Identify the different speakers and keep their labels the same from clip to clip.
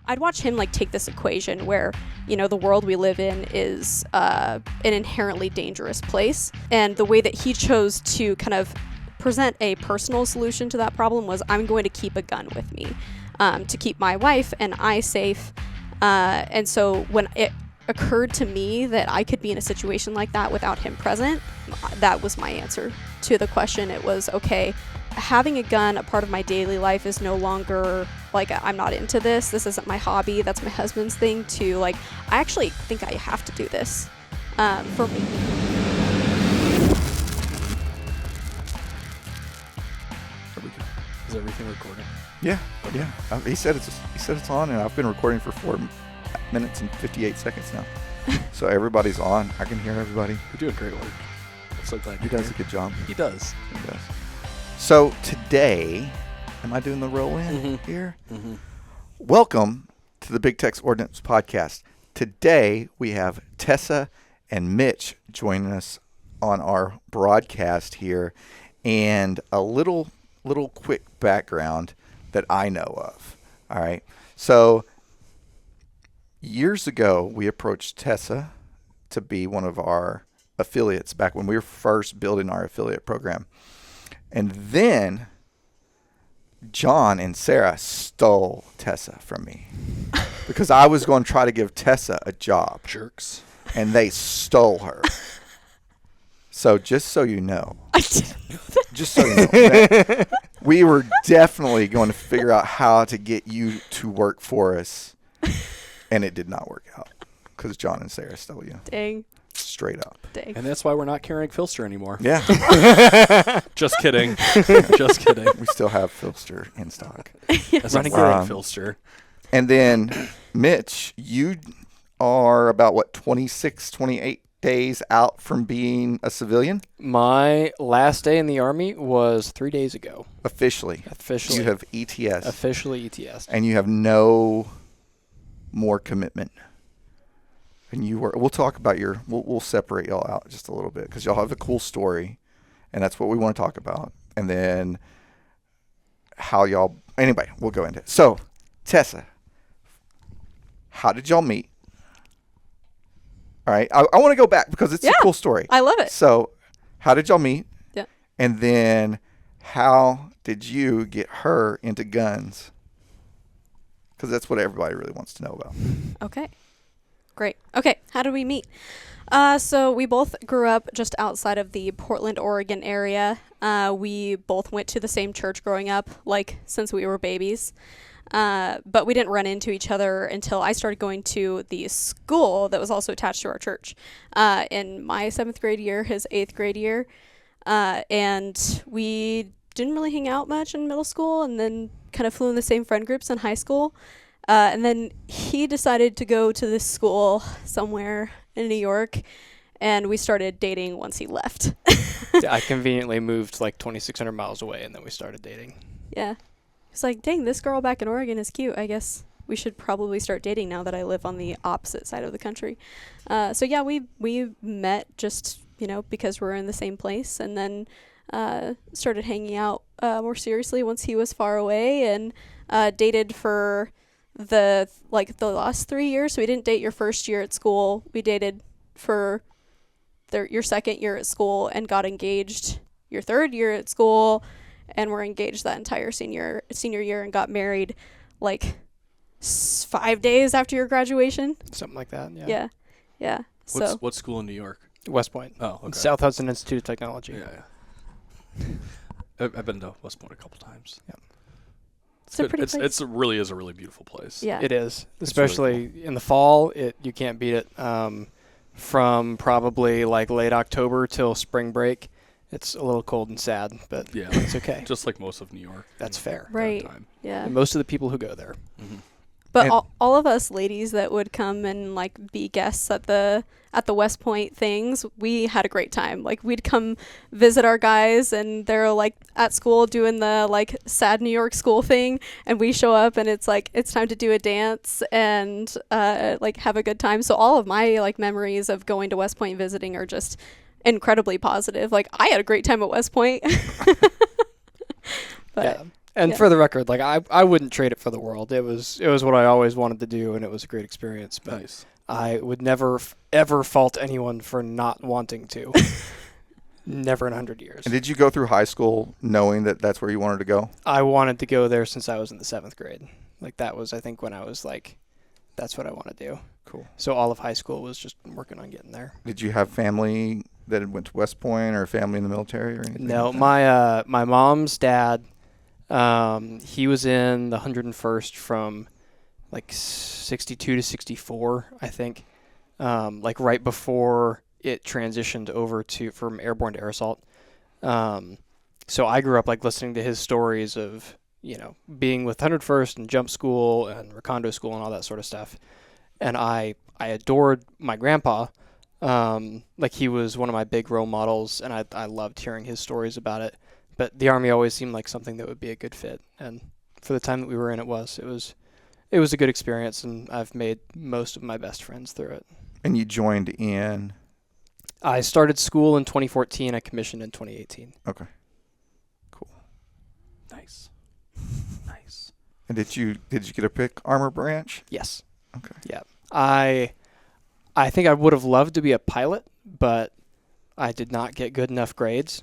Speaker 1: I'd watch him like take this equation where, you know, the world we live in is an inherently dangerous place. And the way that he chose to kind of present a personal solution to that problem was, I'm going to keep a gun with me to keep my wife and I safe. And so when it occurred to me that I could be in a situation like that without him present, that was my answer to the question. It was, okay, having a gun a part of my daily life is no longer like, I'm not into this isn't my hobby, that's my husband's thing, to like, I actually think I have to do this for me.
Speaker 2: There we go. Is everything recording?
Speaker 3: Yeah, yeah. He said it's on, and I've been recording for 4 minutes and 58 seconds now. So everybody's on. I can hear everybody.
Speaker 2: You're doing great work. I'm so glad
Speaker 3: He does a good job.
Speaker 2: He does.
Speaker 3: He does. So today, am I doing the roll-in here?
Speaker 2: Mm-hmm.
Speaker 3: Welcome to the Big Tex Ordnance Podcast. Today, we have Tessah and Mitch joining us on our broadcast here, and a little quick background that I know of. All right. So years ago, we approached Tessah to be one of our affiliates back when we were first building our affiliate program. And then John and Sarah stole Tessah from me because I was going to try to give Tessah a job.
Speaker 2: Jerks.
Speaker 3: And they stole her. So just so you know.
Speaker 1: I didn't know that.
Speaker 3: Just so you know. That we were definitely going to figure out how to get you to work for us. And it did not work out because John and Sarah stole you.
Speaker 1: Dang.
Speaker 3: Straight up.
Speaker 1: Dang.
Speaker 2: And that's why we're not carrying Phlster anymore.
Speaker 3: Yeah.
Speaker 2: Just kidding. Just kidding.
Speaker 3: We still have Phlster in stock.
Speaker 2: That's running great, Phlster.
Speaker 3: And then, Mitch, you are about, 26, 28 days out from being a civilian?
Speaker 4: My last day in the Army was 3 days ago.
Speaker 3: Officially.
Speaker 4: Officially.
Speaker 3: You have ETS.
Speaker 4: Officially ETS.
Speaker 3: And you have no more commitment. And we'll talk about we'll separate y'all out just a little bit because y'all have a cool story, and that's what we want to talk about. And then anyway, we'll go into it. So, Tessah, how did y'all meet? All right. I want to go back because it's a cool story.
Speaker 1: I love it.
Speaker 3: So, how did y'all meet?
Speaker 1: Yeah.
Speaker 3: And then how did you get her into guns? Because that's what everybody really wants to know about.
Speaker 1: Okay. Great. Okay. How did we meet? So we both grew up just outside of the Portland, Oregon area. We both went to the same church growing up, like since we were babies. But we didn't run into each other until I started going to the school that was also attached to our church. In my 7th grade year, his 8th grade year. And we didn't really hang out much in middle school, and then kind of flew in the same friend groups in high school. And then he decided to go to this school somewhere in New York, and we started dating once he left.
Speaker 4: I conveniently moved like 2,600 miles away, and then we started dating.
Speaker 1: Yeah. It's like, dang, this girl back in Oregon is cute. I guess we should probably start dating now that I live on the opposite side of the country. So yeah, we met just, because we're in the same place, and then started hanging out more seriously once he was far away, and dated for the last 3 years. So we didn't date your first year at school. We dated for your second year at school and got engaged your third year at school, and were engaged that entire senior year and got married 5 days after your graduation.
Speaker 4: Something like that. Yeah.
Speaker 1: Yeah.
Speaker 2: What school in New York?
Speaker 4: West Point.
Speaker 2: Oh, okay.
Speaker 4: South Hudson Institute of Technology.
Speaker 2: Yeah. I've been to West Point a couple times.
Speaker 4: Yeah.
Speaker 1: It's a pretty place.
Speaker 2: It really is a really beautiful place.
Speaker 1: Yeah.
Speaker 4: It is.
Speaker 2: It's
Speaker 4: Especially
Speaker 2: really
Speaker 4: in the fall, you can't beat it. From probably late October till spring break, it's a little cold and sad, but
Speaker 2: yeah,
Speaker 4: it's okay.
Speaker 2: Just like most of New York.
Speaker 4: That's fair.
Speaker 1: Right.
Speaker 2: Time.
Speaker 1: Yeah.
Speaker 4: And most of the people who go there.
Speaker 2: Mm-hmm.
Speaker 1: But all of us ladies that would come and be guests at the West Point things, we had a great time. We'd come visit our guys, and they're at school doing the sad New York school thing, and we show up, and it's it's time to do a dance and have a good time. So all of my memories of going to West Point visiting are just incredibly positive. I had a great time at West Point. But
Speaker 4: yeah. And
Speaker 1: Yeah.
Speaker 4: for the record, like I wouldn't trade it for the world. It was what I always wanted to do, and it was a great experience. But
Speaker 2: Nice.
Speaker 4: I would never ever fault anyone for not wanting to. Never in 100 years.
Speaker 3: And did you go through high school knowing that that's where you wanted to go?
Speaker 4: I wanted to go there since I was in the 7th grade. Like that was, I think, when I was like, that's what I want to do.
Speaker 3: Cool.
Speaker 4: So all of high school was just working on getting there.
Speaker 3: Did you have family that went to West Point or family in the military or anything?
Speaker 4: No,
Speaker 3: like that?
Speaker 4: my mom's dad, he was in the 101st from like 62 to 64, I think. Like right before it transitioned over from airborne to air assault. So I grew up like listening to his stories of, being with 101st and jump school and recondo school and all that sort of stuff. And I adored my grandpa. Like he was one of my big role models, and I loved hearing his stories about it. But the Army always seemed like something that would be a good fit. And for the time that we were in, it was a good experience, and I've made most of my best friends through it.
Speaker 3: And you joined in?
Speaker 4: I started school in 2014. I commissioned in 2018.
Speaker 3: Okay. Cool.
Speaker 2: Nice. Nice.
Speaker 3: And did you get a pick armor branch?
Speaker 4: Yes.
Speaker 3: Okay.
Speaker 4: Yeah. I think I would have loved to be a pilot, but I did not get good enough grades.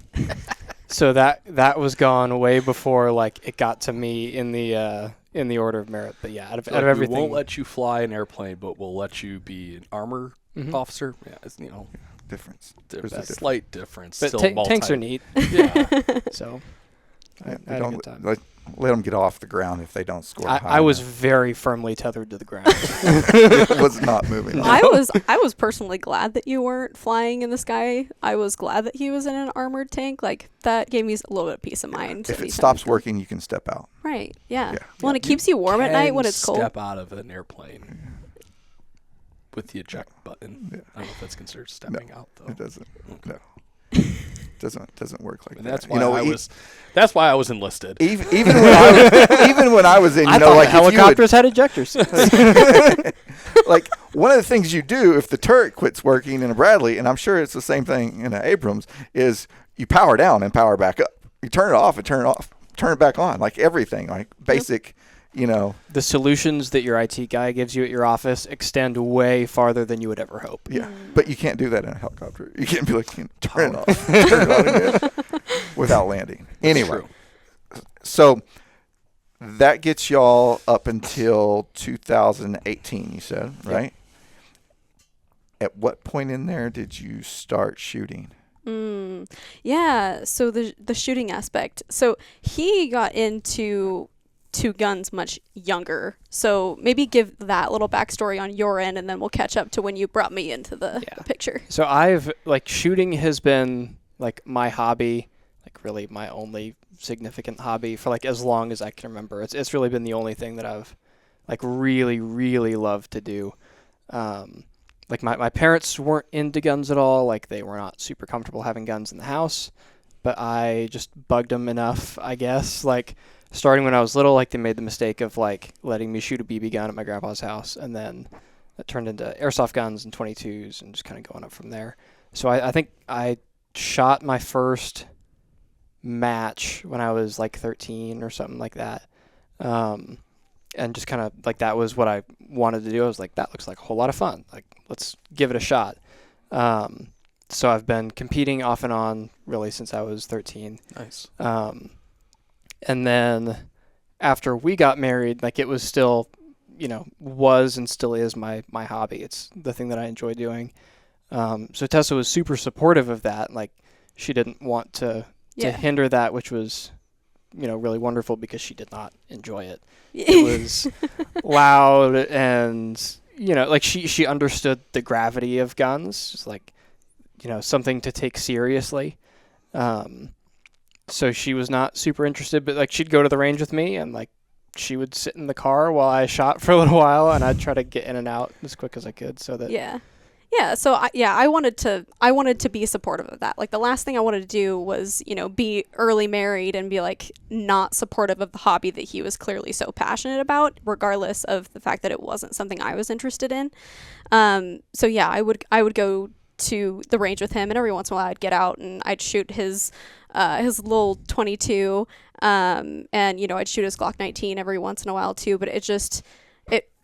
Speaker 4: So that was gone way before like it got to me in the order of merit. But yeah, out of everything,
Speaker 2: we won't let you fly an airplane, but we'll let you be an armor officer. Yeah, it's,
Speaker 3: Difference.
Speaker 2: there's
Speaker 3: There's a
Speaker 2: a
Speaker 3: difference.
Speaker 2: slight difference.
Speaker 4: but
Speaker 2: Still
Speaker 4: tanks are neat.
Speaker 2: Yeah.
Speaker 4: So
Speaker 3: Yeah,
Speaker 4: I had a good time.
Speaker 3: let them get off the ground if they don't score.
Speaker 4: I was very firmly tethered to the ground.
Speaker 3: It was not moving.
Speaker 1: I was personally glad that you weren't flying in the sky. I was glad that he was in an armored tank. Like that gave me a little bit of peace of mind.
Speaker 3: If
Speaker 1: to
Speaker 3: it
Speaker 1: be
Speaker 3: stops
Speaker 1: something-
Speaker 3: working, you can step out.
Speaker 1: Right. Yeah.
Speaker 3: Yeah.
Speaker 1: Well, and it keeps you warm at night when
Speaker 2: Can
Speaker 1: it's cold.
Speaker 2: Step out of an airplane with the eject button.
Speaker 3: Yeah.
Speaker 2: I don't know if that's considered stepping out though.
Speaker 3: It doesn't.
Speaker 2: Okay.
Speaker 3: No. Doesn't work like
Speaker 2: And
Speaker 3: that.
Speaker 2: that's why that's why I was enlisted.
Speaker 3: Even when I was in,
Speaker 4: I thought
Speaker 3: like if you would-
Speaker 4: helicopters had ejectors.
Speaker 3: like one of the things you do if the turret quits working in a Bradley, and I'm sure it's the same thing in an Abrams, is you power down and power back up. You turn it off and turn it off, turn it back on, like everything, like basic,
Speaker 4: The solutions that your IT guy gives you at your office extend way farther than you would ever hope.
Speaker 3: Yeah. But you can't do that in a helicopter. You can't be like, turn it off, turn it on again without landing. Anyway,
Speaker 2: True.
Speaker 3: so that gets y'all up until 2018, you said, right? At what point in there did you start shooting?
Speaker 1: Yeah. So the shooting aspect. So he got into guns much younger. So maybe give that little backstory on your end, and then we'll catch up to when you brought me into the picture.
Speaker 4: So I've shooting has been like my hobby, like really my only significant hobby for like as long as I can remember. It's really been the only thing that I've like really, really loved to do. Like my parents weren't into guns at all. Like they were not super comfortable having guns in the house, but I just bugged them enough, I guess. Like starting when I was little, like they made the mistake of like letting me shoot a BB gun at my grandpa's house, and then that turned into airsoft guns and 22s and just kind of going up from there. So I think I shot my first match when I was like 13 or something like that. And just kind of like that was what I wanted to do. I was like, that looks like a whole lot of fun. Like, let's give it a shot. So I've been competing off and on really since I was 13.
Speaker 2: Nice.
Speaker 4: And then after we got married, like it was still, was and still is my hobby. It's the thing that I enjoy doing. So Tessa was super supportive of that. Like she didn't want to hinder that, which was, really wonderful because she did not enjoy it. It was loud and, like she understood the gravity of guns. It's like, something to take seriously. So she was not super interested, but like she'd go to the range with me and like she would sit in the car while I shot for a little while, and I'd try to get in and out as quick as I could so that.
Speaker 1: Yeah. So I wanted to be supportive of that. Like the last thing I wanted to do was, be early married and be like not supportive of the hobby that he was clearly so passionate about, regardless of the fact that it wasn't something I was interested in. So yeah, I would go to the range with him, and every once in a while I'd get out and I'd shoot his little 22. And, I'd shoot his Glock 19 every once in a while too, but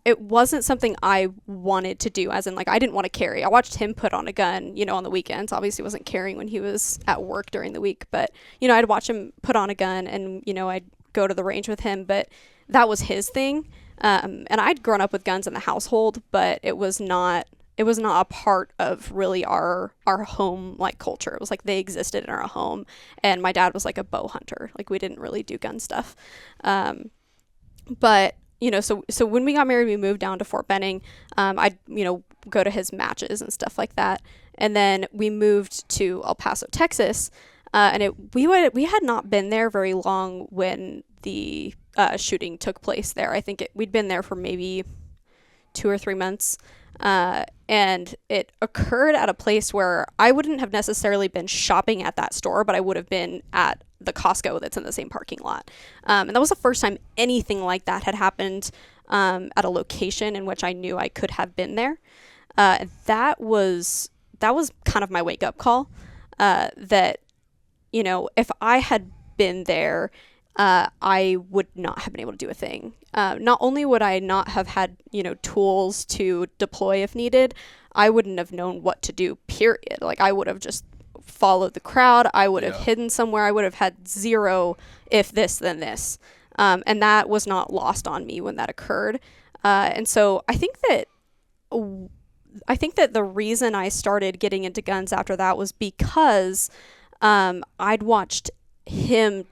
Speaker 1: it wasn't something I wanted to do, as in, like, I didn't want to carry. I watched him put on a gun, on the weekends. Obviously wasn't carrying when he was at work during the week, but, I'd watch him put on a gun and, I'd go to the range with him, but that was his thing. And I'd grown up with guns in the household, but it was not a part of really our home, like, culture. It was like they existed in our home, and my dad was like a bow hunter. Like, we didn't really do gun stuff. But so when we got married, we moved down to Fort Benning. I'd, go to his matches and stuff like that. And then we moved to El Paso, Texas. And we had not been there very long when the shooting took place there. I think we'd been there for maybe 2 or 3 months. And it occurred at a place where I wouldn't have necessarily been shopping at that store, but I would have been at the Costco that's in the same parking lot. And that was the first time anything like that had happened at a location in which I knew I could have been there. That was kind of my wake-up call, that, if I had been there, I would not have been able to do a thing. Not only would I not have had, tools to deploy if needed, I wouldn't have known what to do, period. Like, I would have just followed the crowd. I would have hidden somewhere. I would have had zero if this, then this. And that was not lost on me when that occurred. And so I think that the reason I started getting into guns after that was because I'd watched him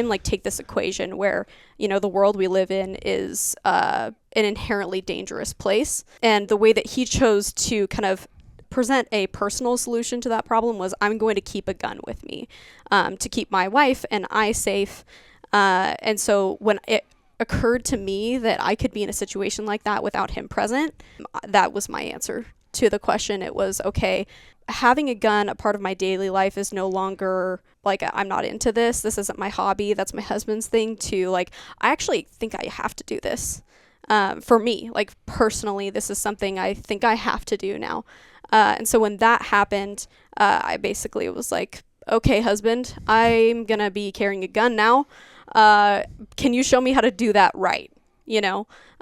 Speaker 1: like take this equation where, the world we live in is an inherently dangerous place. And the way that he chose to kind of present a personal solution to that problem was, I'm going to keep a gun with me to keep my wife and I safe. And so when it occurred to me that I could be in a situation like that without him present, that was my answer to the question. It was, okay, having a gun a part of my daily life is no longer like, I'm not into this. This isn't my hobby. That's my husband's thing, to like, I actually think I have to do this. For me, like, personally, this is something I think I have to do now. And so when that happened, I basically was like, okay, husband, I'm going to be carrying a gun now. Can you show me how to do that right?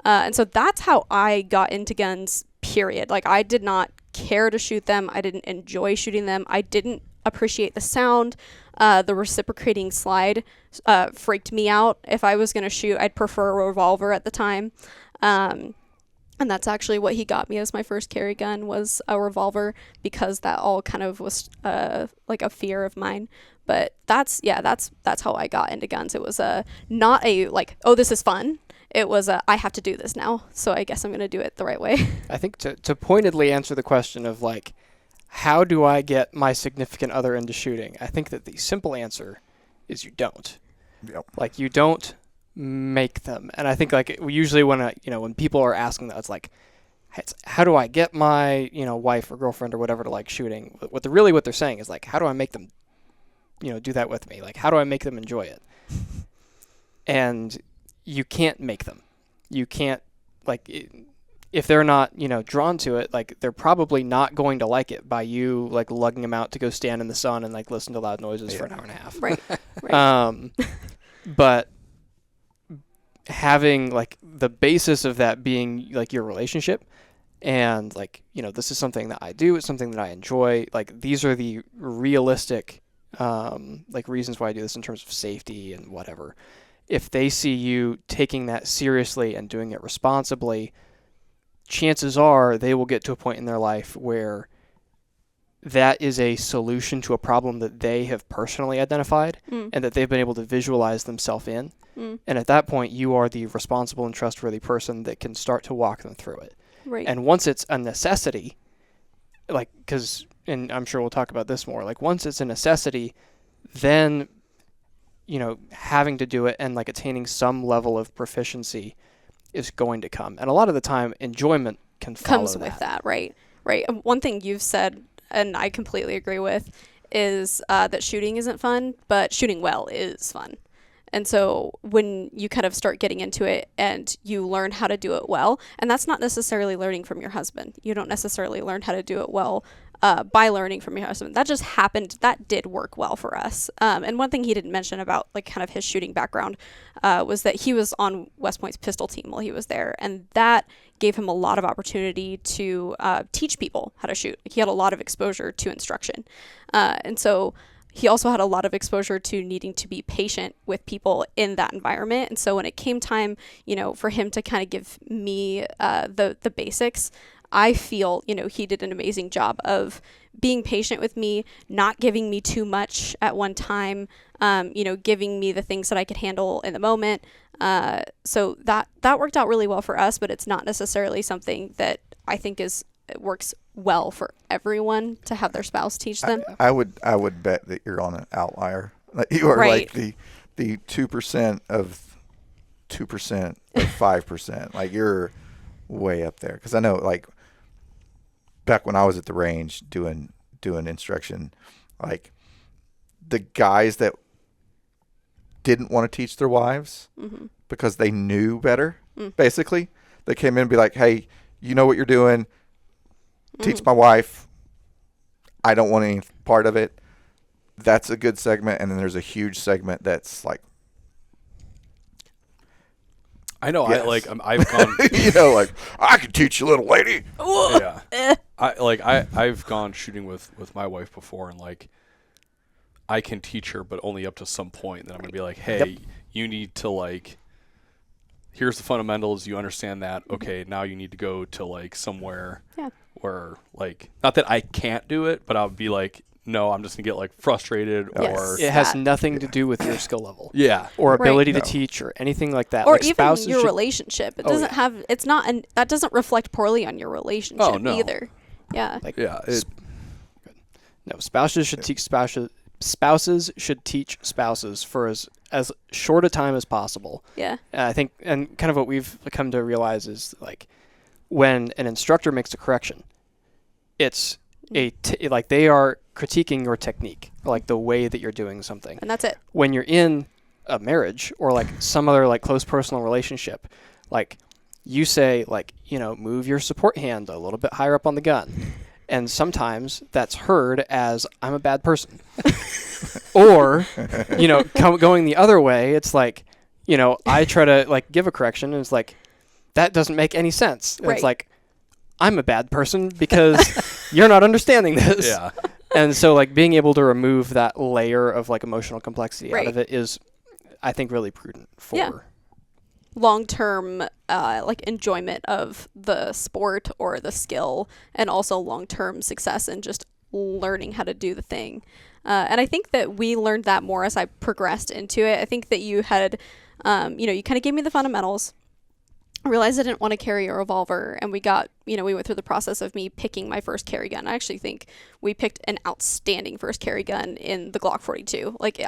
Speaker 1: And so that's how I got into guns, period. Like, I did not care to shoot them. I didn't enjoy shooting them. I didn't appreciate the sound. The reciprocating slide freaked me out. If I was going to shoot, I'd prefer a revolver at the time. And that's actually what he got me as my first carry gun, was a revolver, because that all kind of was like a fear of mine. But that's how I got into guns. It was not a like, oh, this is fun. It was I have to do this now, so I guess I'm going to do it the right way.
Speaker 4: I think to pointedly answer the question of, like, how do I get my significant other into shooting, I think that the simple answer is you don't.
Speaker 3: Yep.
Speaker 4: Like, you don't make them. And I think, like, usually when people are asking that, it's like, how do I get my wife or girlfriend or whatever to like shooting? What they're saying is, like, how do I make them do that with me? Like, how do I make them enjoy it? And you can't make them. You can't, like, if they're not drawn to it, like, they're probably not going to like it by you, like, lugging them out to go stand in the sun and, like, listen to loud noises for an hour and a half.
Speaker 1: Right.
Speaker 4: But having, like, the basis of that being, like, your relationship, and, like, this is something that I do, it's something that I enjoy, like, these are the realistic like, reasons why I do this in terms of safety and whatever. If they see you taking that seriously and doing it responsibly, chances are they will get to a point in their life where that is a solution to a problem that they have personally identified and that they've been able to visualize themselves in. And at that point, you are the responsible and trustworthy person that can start to walk them through it.
Speaker 1: Right.
Speaker 4: And once it's a necessity, like, and I'm sure we'll talk about this more, like, once it's a necessity, then, having to do it and, like, attaining some level of proficiency is going to come. And a lot of the time, enjoyment can follow
Speaker 1: comes with that, right? Right. One thing you've said, and I completely agree with, is that shooting isn't fun, but shooting well is fun. And so when you kind of start getting into it and you learn how to do it well, and that's not necessarily learning from your husband. You don't necessarily learn how to do it well by learning from your husband. That just happened. That did work well for us. And one thing he didn't mention about like kind of his shooting background was that he was on West Point's pistol team while he was there. And that gave him a lot of opportunity to teach people how to shoot. He had a lot of exposure to instruction. And so he also had a lot of exposure to needing to be patient with people in that environment. And so when it came time, for him to kind of give me the basics, I feel, he did an amazing job of being patient with me, not giving me too much at one time, giving me the things that I could handle in the moment. So that worked out really well for us, but it's not necessarily something that I think it works well for everyone to have their spouse teach them.
Speaker 3: I would bet that you're on an outlier. Like you are
Speaker 1: Right.
Speaker 3: like the 2% of 2% of 5%. Like you're way up there. Because I know, like, back when I was at the range doing instruction, like the guys that didn't want to teach their wives because they knew better, basically, they came in and be like, hey, you know what you're doing. Teach my wife. I don't want any part of it. That's a good segment. And then there's a huge segment that's like,
Speaker 2: I know.
Speaker 3: yes.
Speaker 2: I've gone.
Speaker 3: like, I can teach you, little lady.
Speaker 2: Yeah. I've gone shooting with my wife before, and like, I can teach her, but only up to some point. And then I'm gonna be like, hey, you need to like. Here's the fundamentals. You understand that? Okay, now you need to go to like somewhere.
Speaker 1: Yeah.
Speaker 2: Where like, not that I can't do it, but I'll be like, no, I'm just gonna get like frustrated
Speaker 1: Yes.
Speaker 2: or
Speaker 4: It has nothing to do with your skill level.
Speaker 2: yeah.
Speaker 4: Or
Speaker 1: Right.
Speaker 4: ability
Speaker 3: No.
Speaker 4: to teach or anything like that.
Speaker 1: Or
Speaker 4: like
Speaker 1: even
Speaker 4: spouses
Speaker 1: your
Speaker 4: should-
Speaker 1: relationship. It
Speaker 4: Oh,
Speaker 1: doesn't
Speaker 4: yeah.
Speaker 1: have, it's not, that doesn't reflect poorly on your relationship
Speaker 2: Oh, no.
Speaker 1: either. Yeah.
Speaker 4: Like,
Speaker 2: Yeah.
Speaker 4: no, spouses should teach spouses. Spouses should teach spouses for as short a time as possible.
Speaker 1: Yeah.
Speaker 4: I think, and kind of what we've come to realize is like when an instructor makes a correction, it's like they are critiquing your technique, or like the way that you're doing something.
Speaker 1: And that's it.
Speaker 4: When you're in a marriage or like some other like close personal relationship, like you say like, move your support hand a little bit higher up on the gun. And sometimes that's heard as I'm a bad person. Or, going the other way, it's like, I try to like give a correction and it's like, that doesn't make any sense. And
Speaker 1: Right.
Speaker 4: it's like, I'm a bad person because you're not understanding this.
Speaker 2: Yeah.
Speaker 4: And so like being able to remove that layer of like emotional complexity out
Speaker 1: Right.
Speaker 4: of it is, I think, really prudent for
Speaker 1: Yeah. long-term enjoyment of the sport or the skill, and also long-term success and just learning how to do the thing. And I think that we learned that more as I progressed into it. I think that you had, you kind of gave me the fundamentals. I realized I didn't want to carry a revolver, and we went through the process of me picking my first carry gun. I actually think we picked an outstanding first carry gun in the Glock 42. Like,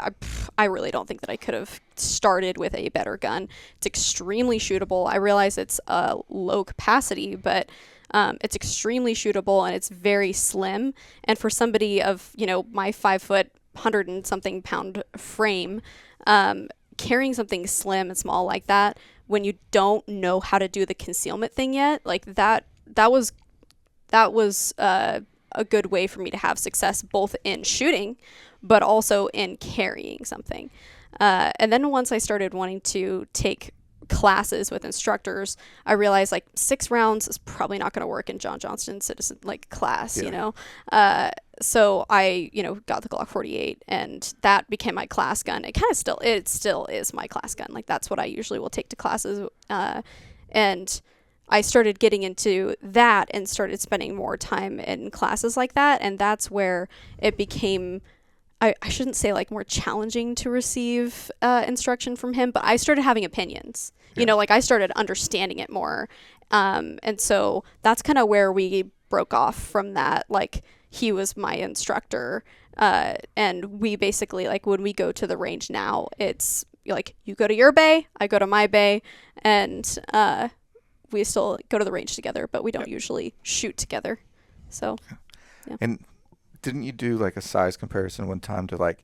Speaker 1: I really don't think that I could have started with a better gun. It's extremely shootable. I realize it's low capacity, but it's extremely shootable, and it's very slim. And for somebody of, my 5 foot, 100 and something pound frame, carrying something slim and small like that, when you don't know how to do the concealment thing yet, like that was a good way for me to have success both in shooting, but also in carrying something. And then once I started wanting to take classes with instructors, I realized like 6 rounds is probably not going to work in John Johnston citizen class, so I, got the Glock 48, and that became my class gun. It still is my class gun. Like, that's what I usually will take to classes. And I started getting into that and started spending more time in classes like that. And that's where it became, I shouldn't say like more challenging to receive instruction from him, but I started having opinions. I started understanding it more. And so that's kind of where we broke off from that. Like, he was my instructor. And we basically, like, when we go to the range now, it's like, you go to your bay, I go to my bay, and we still go to the range together, but we don't usually shoot together. So, yeah.
Speaker 3: And didn't you do like a size comparison one time to like,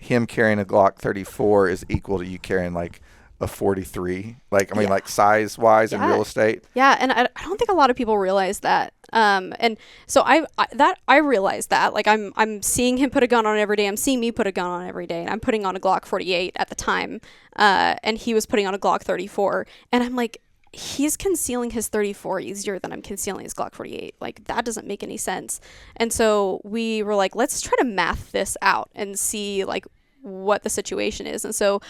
Speaker 3: him carrying a Glock 34 is equal to you carrying like a 43. Like, I mean,
Speaker 1: Yeah.
Speaker 3: like size wise in
Speaker 1: Yeah.
Speaker 3: real estate.
Speaker 1: Yeah, and I don't think a lot of people realize that. And so I realized that. Like I'm seeing him put a gun on every day. I'm seeing me put a gun on every day, and I'm putting on a Glock 48 at the time. And he was putting on a Glock 34, and I'm like, he's concealing his 34 easier than I'm concealing his Glock 48. Like, that doesn't make any sense. And so we were like, let's try to math this out and see like what the situation is. And so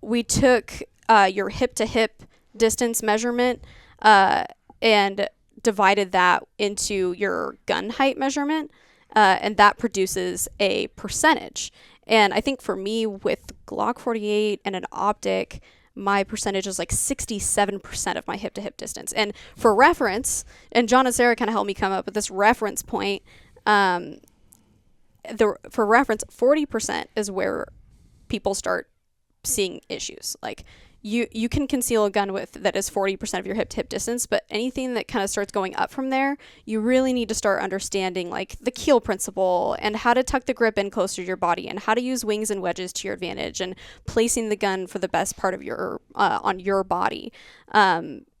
Speaker 1: we took your hip to hip distance measurement and divided that into your gun height measurement, and that produces a percentage. And I think for me with Glock 48 and an optic, my percentage is like 67% of my hip to hip distance. And for reference, and John and Sarah kind of helped me come up with this reference point. For reference, 40% is where people start seeing issues. Like you can conceal a gun with that is 40% of your hip to hip distance, but anything that kind of starts going up from there, you really need to start understanding like the keel principle and how to tuck the grip in closer to your body and how to use wings and wedges to your advantage and placing the gun for the best part of your on your body.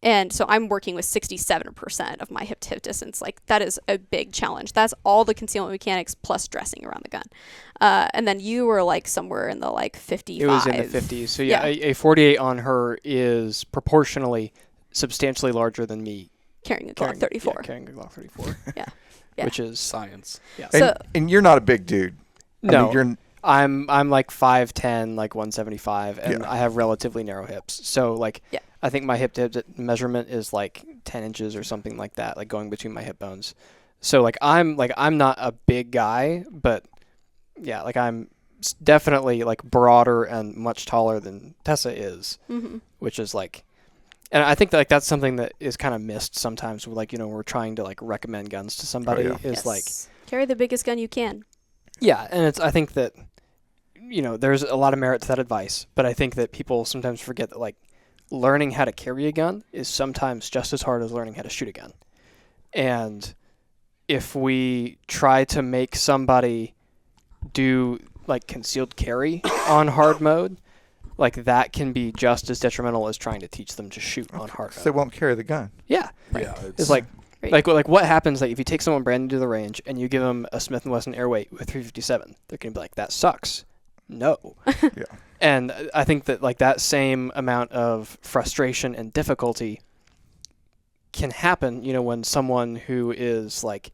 Speaker 1: And so I'm working with 67% of my hip to hip distance. Like, that is a big challenge. That's all the concealment mechanics plus dressing around the gun. And then you were like somewhere in the like 55.
Speaker 4: It was in the 50s. So yeah, a 48 on her is proportionally substantially larger than me
Speaker 1: carrying a Glock 34.
Speaker 4: Yeah, carrying a Glock 34.
Speaker 1: Yeah.
Speaker 4: Which is
Speaker 2: science.
Speaker 4: Yeah.
Speaker 3: And you're not a big dude.
Speaker 4: No.
Speaker 3: I mean,
Speaker 4: I'm like 5'10", like 175, and
Speaker 3: Yeah.
Speaker 4: I have relatively narrow hips. So like,
Speaker 1: Yeah.
Speaker 4: I think my hip to hip measurement is like 10 inches or something like that, like going between my hip bones. So like I'm not a big guy, but yeah, like I'm definitely like broader and much taller than Tessa is, which is like, and I think that, like, that's something that is kind of missed sometimes. With, like, we're trying to like recommend guns to somebody. Is like,
Speaker 1: carry the biggest gun you can.
Speaker 4: Yeah, and I think that there's a lot of merit to that advice, but I think that people sometimes forget that like learning how to carry a gun is sometimes just as hard as learning how to shoot a gun. And if we try to make somebody do like concealed carry on hard mode, like that can be just as detrimental as trying to teach them to shoot on hard mode.
Speaker 3: they won't carry the gun.
Speaker 4: Yeah.
Speaker 2: Yeah,
Speaker 4: It's like
Speaker 1: Right.
Speaker 4: like what happens if you take someone brand new to the range and you give them a Smith & Wesson Airweight with 357, they're going to be like, that sucks. No.
Speaker 3: Yeah.
Speaker 4: And I think that like that same amount of frustration and difficulty can happen, when someone who is like,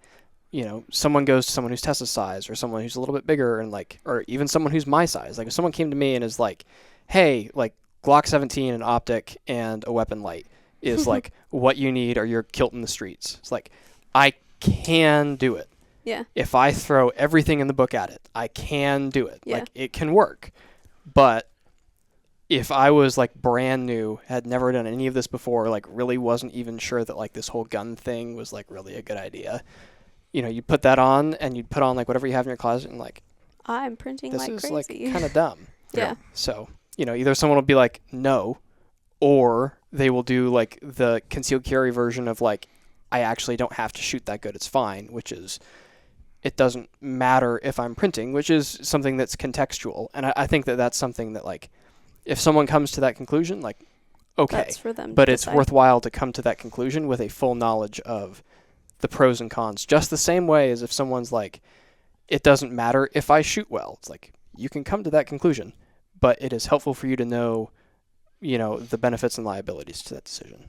Speaker 4: someone goes to someone who's Tessa's size or someone who's a little bit bigger and like, or even someone who's my size. Like if someone came to me and is like, hey, like Glock 17, an optic and a weapon light is like what you need, or you're kilt in the streets. It's like, I can do it.
Speaker 1: Yeah.
Speaker 4: If I throw everything in the book at it, I can do it.
Speaker 1: Yeah.
Speaker 4: Like it can work. But if I was like brand new, had never done any of this before, like really wasn't even sure that like this whole gun thing was like really a good idea, you put that on and you'd put on like whatever you have in your closet and like,
Speaker 1: I'm printing
Speaker 4: this
Speaker 1: like
Speaker 4: is
Speaker 1: crazy.
Speaker 4: like kind of dumb.
Speaker 1: Yeah.
Speaker 4: So, either someone will be like, no, or they will do like the concealed carry version of like, I actually don't have to shoot that good. It's fine, which is, it doesn't matter if I'm printing, which is something that's contextual. And I think that that's something that like, if someone comes to that conclusion, like, okay,
Speaker 1: That's for them
Speaker 4: but
Speaker 1: to
Speaker 4: it's
Speaker 1: decide.
Speaker 4: worthwhile to come to that conclusion with a full knowledge of the pros and cons, just the same way as if someone's like, it doesn't matter if I shoot well. It's like, you can come to that conclusion, but it is helpful for you to know, the benefits and liabilities to that decision.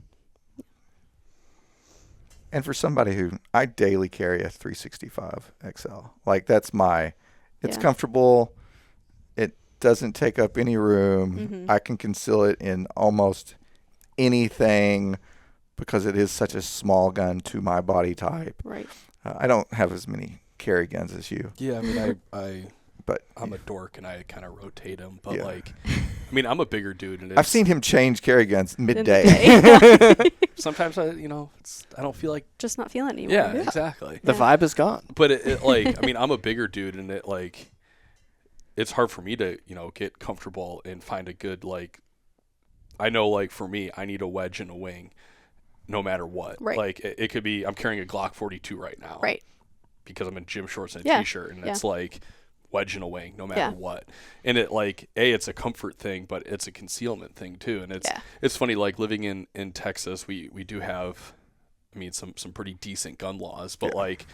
Speaker 3: And for somebody who, I daily carry a 365 XL. Like it's
Speaker 1: Yeah.
Speaker 3: comfortable. It doesn't take up any room. I can conceal it in almost anything because it is such a small gun to my body type.
Speaker 1: Right.
Speaker 3: I don't have as many carry guns as you.
Speaker 2: Yeah, I mean,
Speaker 3: But
Speaker 2: I'm a dork and I kind of rotate them. But
Speaker 3: Yeah.
Speaker 2: like, I mean, I'm a bigger dude, and
Speaker 3: I've seen him change carry guns midday.
Speaker 2: sometimes I don't feel like.
Speaker 1: Just not feeling it anymore.
Speaker 2: Yeah, exactly.
Speaker 4: The vibe is gone.
Speaker 2: But it like, I mean, I'm a bigger dude, and it like, it's hard for me to get comfortable and find a good like. I know, like for me, I need a wedge and a wing, no matter what.
Speaker 1: Right.
Speaker 2: Like it could be, I'm carrying a Glock 42 right now.
Speaker 1: Right.
Speaker 2: Because I'm in gym shorts and a
Speaker 1: Yeah.
Speaker 2: t-shirt, and
Speaker 1: Yeah.
Speaker 2: it's like, wedge in a wing no matter
Speaker 1: Yeah.
Speaker 2: what. And it like it's a comfort thing, but it's a concealment thing too. And it's funny, like living in Texas, we do have, I mean, some pretty decent gun laws, but like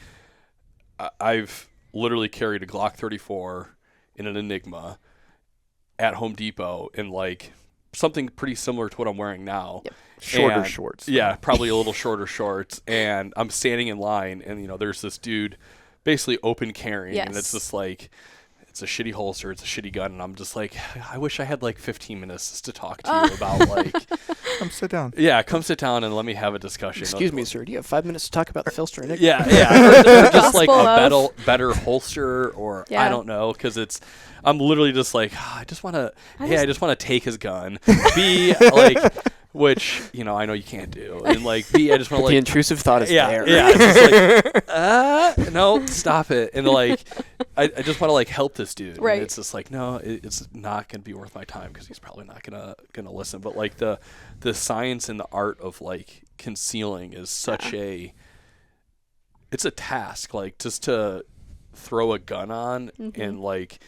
Speaker 2: I've literally carried a Glock 34 in an Enigma at Home Depot in like something pretty similar to what I'm wearing now.
Speaker 1: Yep.
Speaker 3: Shorter
Speaker 2: And-
Speaker 3: shorts.
Speaker 2: Yeah, probably a little shorter shorts. And I'm standing in line, and there's this dude basically open carrying, and it's
Speaker 1: Yes.
Speaker 2: just like, it's a shitty holster, it's a shitty gun, and I'm just like, I wish I had like 15 minutes to talk to you about like,
Speaker 3: Come sit down.
Speaker 2: yeah, come sit down and let me have a discussion.
Speaker 4: Excuse me, sir. Do you have 5 minutes to talk about the Phlster Enigma?
Speaker 2: Yeah, or just like
Speaker 1: Gospel
Speaker 2: a
Speaker 1: of-
Speaker 2: better holster, or I
Speaker 1: Yeah.
Speaker 2: don't know, because I'm literally just like, I just want to take his gun. B, like, which I know you can't do, and like B, I just want to
Speaker 4: The
Speaker 2: like,
Speaker 4: intrusive thought is there.
Speaker 2: yeah, it's just like, no, stop it, and like, I just want to like help this dude.
Speaker 1: Right.
Speaker 2: And it's just like, no, it's not gonna be worth my time because he's probably not gonna listen. But like the science and the art of like concealing is such it's a task, like just to throw a gun on and like,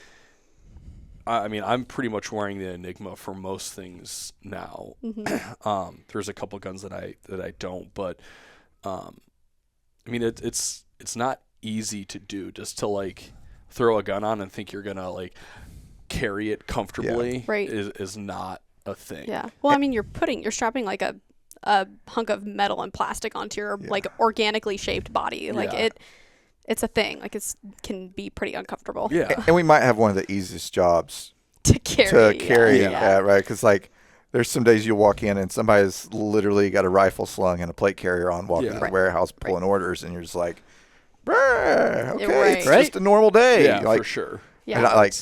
Speaker 2: I mean, I'm pretty much wearing the Enigma for most things now. There's a couple guns that I don't, but I mean, it's not easy to do, just to like throw a gun on and think you're gonna like carry it comfortably.
Speaker 1: Right.
Speaker 2: is not a thing.
Speaker 1: Yeah. Well, I mean, you're strapping like a hunk of metal and plastic onto your like organically shaped body. Like
Speaker 2: Yeah.
Speaker 1: it's a thing. Like can be pretty uncomfortable.
Speaker 2: Yeah.
Speaker 3: And we might have one of the easiest jobs
Speaker 1: To carry.
Speaker 3: to carry
Speaker 1: yeah.
Speaker 3: that, right? Because like, there's some days you walk in and somebody's literally got a rifle slung and a plate carrier on, walking
Speaker 2: Yeah.
Speaker 3: in the warehouse pulling orders, and you're just like, okay,
Speaker 1: right.
Speaker 3: it's just a normal day.
Speaker 2: Yeah,
Speaker 3: like,
Speaker 2: for sure.
Speaker 1: Yeah.
Speaker 3: And like,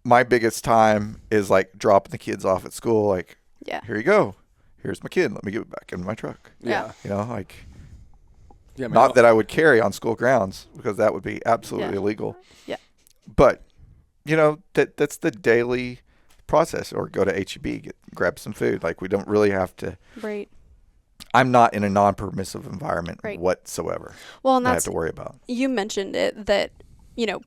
Speaker 3: my biggest time is like dropping the kids off at school. Like,
Speaker 1: Yeah.
Speaker 3: here you go. Here's my kid. Let me get it back in my truck.
Speaker 1: Yeah.
Speaker 3: Like,
Speaker 2: Yeah. Man,
Speaker 3: not that I would carry on school grounds because that would be absolutely
Speaker 1: Yeah.
Speaker 3: illegal.
Speaker 1: Yeah.
Speaker 3: But, that's the daily process. Or go to H-E-B, grab some food. Like, we don't really have to.
Speaker 1: Right.
Speaker 3: I'm not in a non-permissive environment
Speaker 1: Right.
Speaker 3: whatsoever
Speaker 1: Well, and
Speaker 3: that I have
Speaker 1: that's
Speaker 3: to worry about.
Speaker 1: you mentioned it that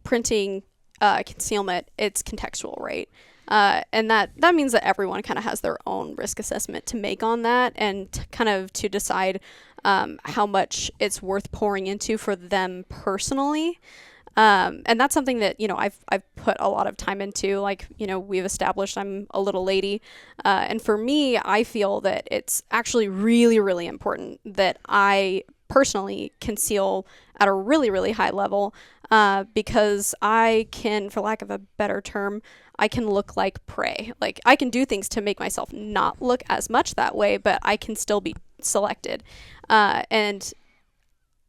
Speaker 1: printing concealment, it's contextual, right? And that means that everyone kind of has their own risk assessment to make on that, and kind of to decide how much it's worth pouring into for them personally. And that's something that I've put a lot of time into. Like, we've established I'm a little lady, and for me, I feel that it's actually really, really important that I personally conceal at a really, really high level, because I can, for lack of a better term, I can look like prey. Like, I can do things to make myself not look as much that way, but I can still be selected. And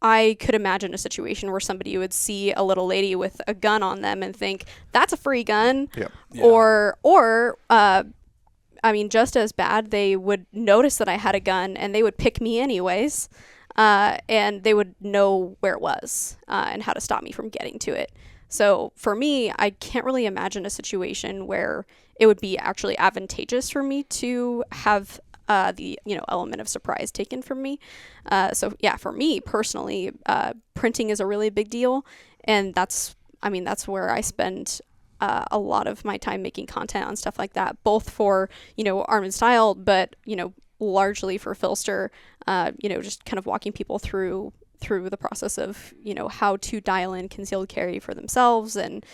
Speaker 1: I could imagine a situation where somebody would see a little lady with a gun on them and think, that's a free gun.
Speaker 3: Yep.
Speaker 2: Yeah.
Speaker 1: Or I mean, just as bad, they would notice that I had a gun and they would pick me anyways. And they would know where it was and how to stop me from getting to it. So for me, I can't really imagine a situation where it would be actually advantageous for me to have the element of surprise taken from me. So yeah, for me personally, printing is a really big deal, and that's where I spend a lot of my time making content on stuff like that, both for Arm and Style, but largely for Phlster. Just kind of walking people through the process of how to dial in concealed carry for themselves, and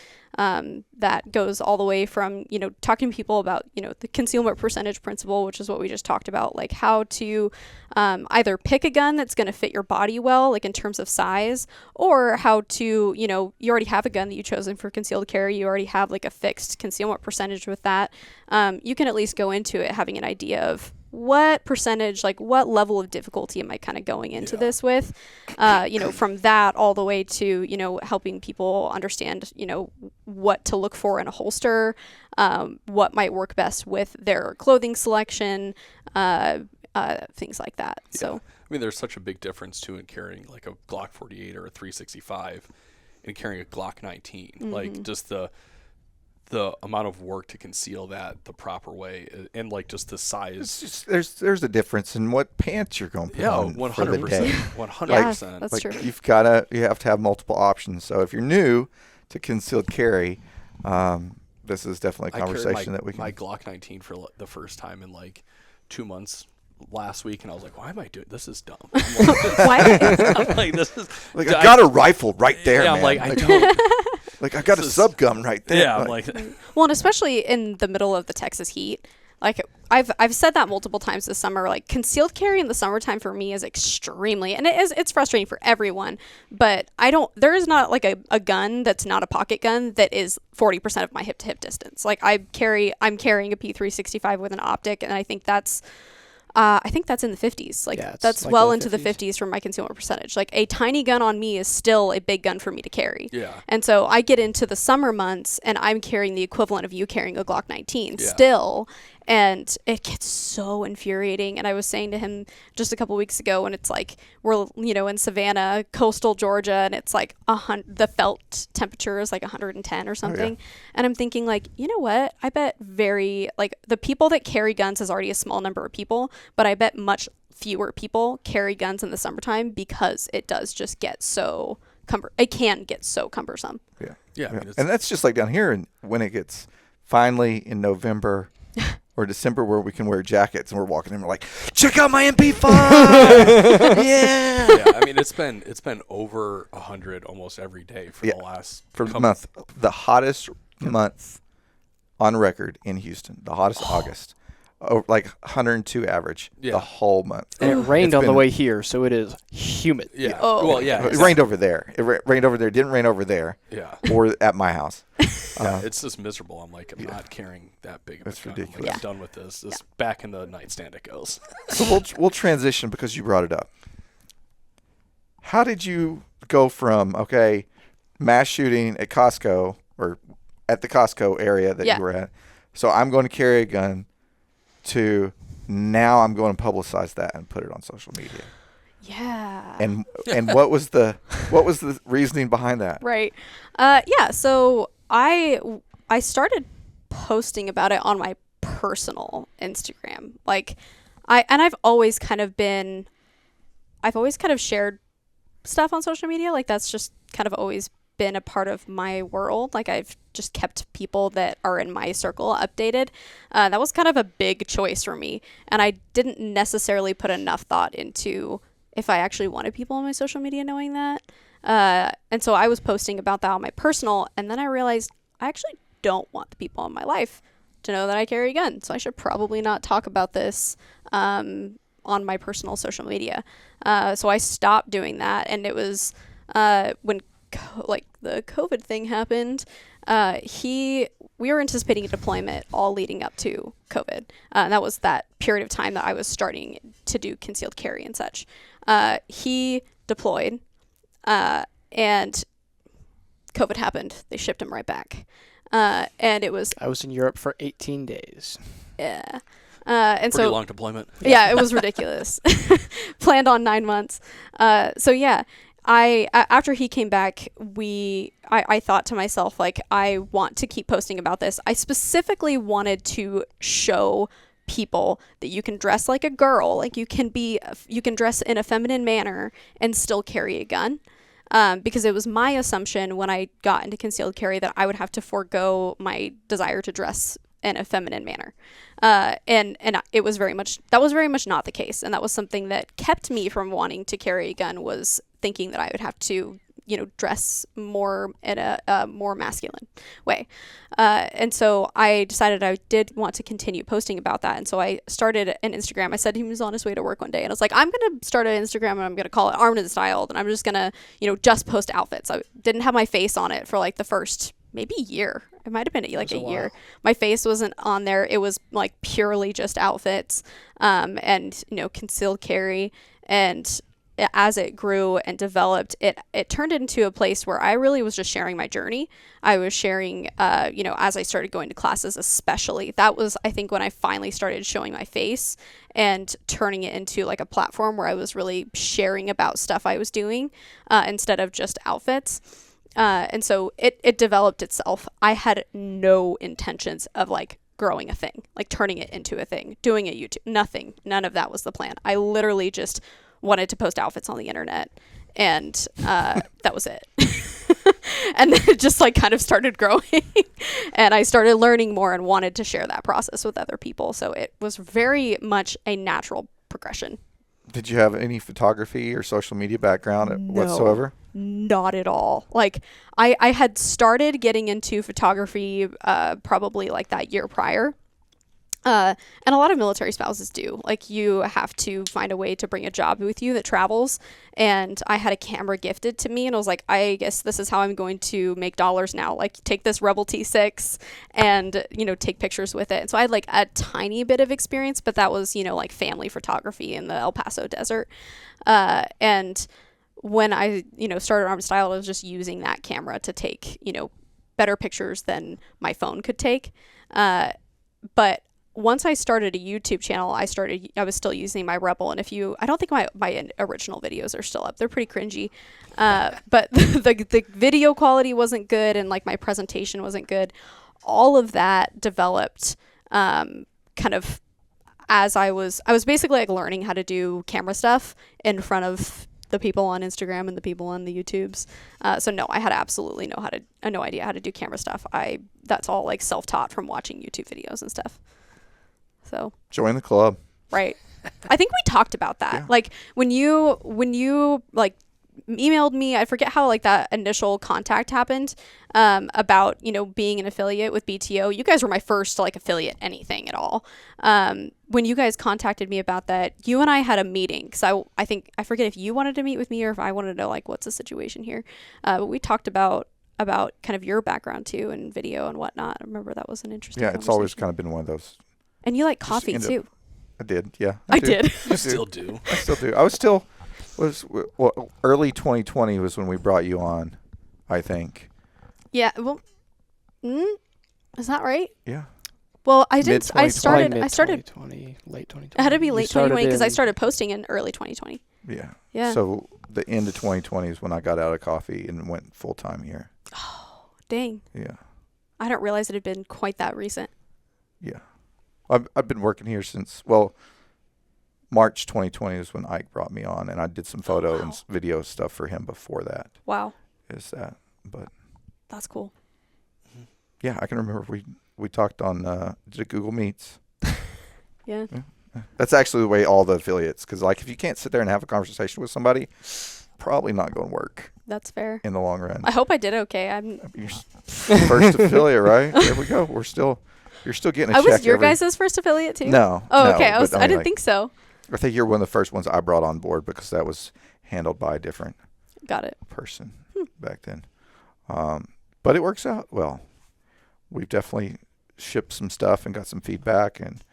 Speaker 1: that goes all the way from talking to people about the concealment percentage principle, which is what we just talked about, like how to either pick a gun that's going to fit your body well, like in terms of size, or how to you already have a gun that you've chosen for concealed carry, you already have like a fixed concealment percentage with that. You can at least go into it having an idea of what percentage, like what level of difficulty am I kind of going into this with, from that all the way to, helping people understand, what to look for in a holster, what might work best with their clothing selection, things like that.
Speaker 2: Yeah.
Speaker 1: So,
Speaker 2: I mean, there's such a big difference too in carrying like a Glock 48 or a 365 and carrying a Glock 19. Like just the amount of work to conceal that the proper way, and like just the size.
Speaker 3: It's just, there's a difference in what pants you're going to put on for the
Speaker 2: 100%.
Speaker 3: day.
Speaker 2: 100%.
Speaker 1: yeah, that's true.
Speaker 3: You have to have multiple options. So if you're new to concealed carry, this is definitely a conversation that we can.
Speaker 2: My Glock 19 for the first time in like 2 months last week, and I was like, why am I doing this? Is dumb. I'm like,
Speaker 1: Why?
Speaker 2: I'm like, this is
Speaker 3: Like, I got a rifle right there,
Speaker 2: yeah,
Speaker 3: man.
Speaker 2: I'm like, I don't.
Speaker 3: Like, I got a sub gun right there.
Speaker 2: Yeah, I'm like,
Speaker 1: Well, and especially in the middle of the Texas heat. Like, I've said that multiple times this summer. Like, concealed carry in the summertime for me is extremely, and it's frustrating for everyone. But there is not like a gun that's not a pocket gun that is 40% of my hip to hip distance. Like, I'm carrying a P365 with an optic, and I think that's in the 50s. Like,
Speaker 4: Yeah,
Speaker 1: that's
Speaker 4: like
Speaker 1: well
Speaker 4: the
Speaker 1: into the
Speaker 4: 50s.
Speaker 1: 50s for my concealment percentage. Like, a tiny gun on me is still a big gun for me to carry.
Speaker 2: yeah.
Speaker 1: And so I get into the summer months and I'm carrying the equivalent of you carrying a Glock 19
Speaker 2: Yeah.
Speaker 1: still. And it gets so infuriating. And I was saying to him just a couple weeks ago, when it's like we're, in Savannah, coastal Georgia, and it's like the felt temperature is like 110 or something. And I'm thinking, like, you know what? I bet the people that carry guns is already a small number of people, but I bet much fewer people carry guns in the summertime because it does just get so it can get so cumbersome.
Speaker 2: Yeah, I mean,
Speaker 3: And that's just like down here, and when it gets finally in November or December where we can wear jackets and we're walking in, we're like, check out my MP5.
Speaker 2: yeah, I mean, it's been over 100 almost every day for the last
Speaker 3: month. The hottest month on record in Houston, the hottest August. Like 102 average the whole month.
Speaker 4: And it rained on the way here, so it is humid.
Speaker 2: Yeah.
Speaker 1: Oh.
Speaker 2: Well, yeah.
Speaker 3: It rained over there. It rained over there. It didn't rain over there.
Speaker 2: Yeah.
Speaker 3: Or at my house.
Speaker 2: Yeah, it's just miserable. I'm like, I'm not carrying that big of
Speaker 3: That's
Speaker 2: a gun.
Speaker 3: ridiculous.
Speaker 2: I'm, like,
Speaker 1: Yeah.
Speaker 2: I'm done with this. This back in the nightstand it goes.
Speaker 3: So we'll transition because you brought it up. How did you go from mass shooting at Costco or at the Costco area that you were at? So I'm going to carry a gun. To now I'm going to publicize that and put it on social media.
Speaker 1: Yeah.
Speaker 3: And what was the reasoning behind that?
Speaker 1: Right. Yeah. So I started posting about it on my personal Instagram. Like, I've always kind of shared stuff on social media. Like, that's just kind of always been a part of my world. Like, I've just kept people that are in my circle updated. That was kind of a big choice for me, and I didn't necessarily put enough thought into if I actually wanted people on my social media knowing that. And so I was posting about that on my personal, and then I realized I actually don't want the people in my life to know that I carry a gun, so I should probably not talk about this on my personal social media. So I stopped doing that, and it was when the COVID thing happened. We were anticipating a deployment all leading up to COVID. That was that period of time that I was starting to do concealed carry and such. He deployed, and COVID happened. They shipped him right back. And it was...
Speaker 4: I was in Europe for 18 days.
Speaker 1: Yeah. And
Speaker 2: Pretty
Speaker 1: so...
Speaker 2: long deployment.
Speaker 1: Yeah, it was ridiculous. Planned on 9 months. So yeah. After he came back, I thought to myself, like, I want to keep posting about this. I specifically wanted to show people that you can dress like a girl, like you can dress in a feminine manner and still carry a gun. Because it was my assumption when I got into concealed carry that I would have to forego my desire to dress in a feminine manner. And it was very much not the case. And that was something that kept me from wanting to carry a gun, was thinking that I would have to, dress more in a more masculine way. And so I decided I did want to continue posting about that. And so I started an Instagram. I said he was on his way to work one day, and I was like, I'm going to start an Instagram, and I'm going to call it Armed and Styled. And I'm just going to, just post outfits. I didn't have my face on it for like the first maybe year. It might have been like a year. My face wasn't on there. It was like purely just outfits, and concealed carry. And as it grew and developed, it turned into a place where I really was just sharing my journey. I was sharing, as I started going to classes, especially. That was, I think, when I finally started showing my face and turning it into like a platform where I was really sharing about stuff I was doing, instead of just outfits. And so it developed itself. I had no intentions of like growing a thing, like turning it into a thing, doing a YouTube, nothing. None of that was the plan. I literally just wanted to post outfits on the internet, and that was it. And then it just like kind of started growing and I started learning more and wanted to share that process with other people. So it was very much a natural progression.
Speaker 3: Did you have any photography or social media background whatsoever?
Speaker 1: Not at all. Like I had started getting into photography probably like that year prior. And a lot of military spouses do. Like you have to find a way to bring a job with you that travels. And I had a camera gifted to me and I was like, I guess this is how I'm going to make dollars now. Like take this Rebel T6 and, take pictures with it. And so I had like a tiny bit of experience, but that was, like family photography in the El Paso desert. And when I, started Arm Style, I was just using that camera to take, better pictures than my phone could take. But once I started a YouTube channel, I was still using my Rebel. And I don't think my original videos are still up. They're pretty cringy. But the video quality wasn't good and like my presentation wasn't good. All of that developed kind of as I was basically like learning how to do camera stuff in front of the people on Instagram and the people on the YouTubes. So no, I had absolutely no idea how to do camera stuff. That's all like self-taught from watching YouTube videos and stuff. So
Speaker 3: join the club.
Speaker 1: Right. I think we talked about that. Yeah. Like when you like emailed me, I forget how like that initial contact happened about, being an affiliate with BTO. You guys were my first like affiliate anything at all. When you guys contacted me about that, you and I had a meeting because I forget if you wanted to meet with me or if I wanted to know like what's the situation here. But we talked about kind of your background too and video and whatnot. I remember that was an interesting
Speaker 3: it's always kind of been one of those.
Speaker 1: And you like coffee too.
Speaker 3: I did, yeah.
Speaker 1: I did.
Speaker 2: You still do.
Speaker 3: I still do. Early 2020 was when we brought you on, I think.
Speaker 1: Yeah. Well, is that right?
Speaker 3: Yeah.
Speaker 1: Well, I didn't. I started.
Speaker 4: Late 2020.
Speaker 1: It had to be late 2020 because I started posting in early 2020.
Speaker 3: Yeah.
Speaker 1: Yeah.
Speaker 3: So the end of 2020 is when I got out of coffee and went full time here.
Speaker 1: Oh, dang.
Speaker 3: Yeah.
Speaker 1: I didn't realize it had been quite that recent.
Speaker 3: Yeah. I've been working here since, March 2020 is when Ike brought me on, and I did some photo and video stuff for him before that.
Speaker 1: Wow.
Speaker 3: But
Speaker 1: that's cool.
Speaker 3: Yeah, I can remember we talked on Google Meets.
Speaker 1: Yeah.
Speaker 3: That's actually the way all the affiliates, because like if you can't sit there and have a conversation with somebody, probably not going to work.
Speaker 1: That's fair.
Speaker 3: In the long run.
Speaker 1: I hope I did okay.
Speaker 3: Your first affiliate, right? There we go. You're still getting a check.
Speaker 1: I was your guys' first affiliate too?
Speaker 3: No.
Speaker 1: Oh, okay. I didn't think so.
Speaker 3: I think you're one of the first ones I brought on board because that was handled by a different person back then. But it works out well. We've definitely shipped some stuff and got some feedback, and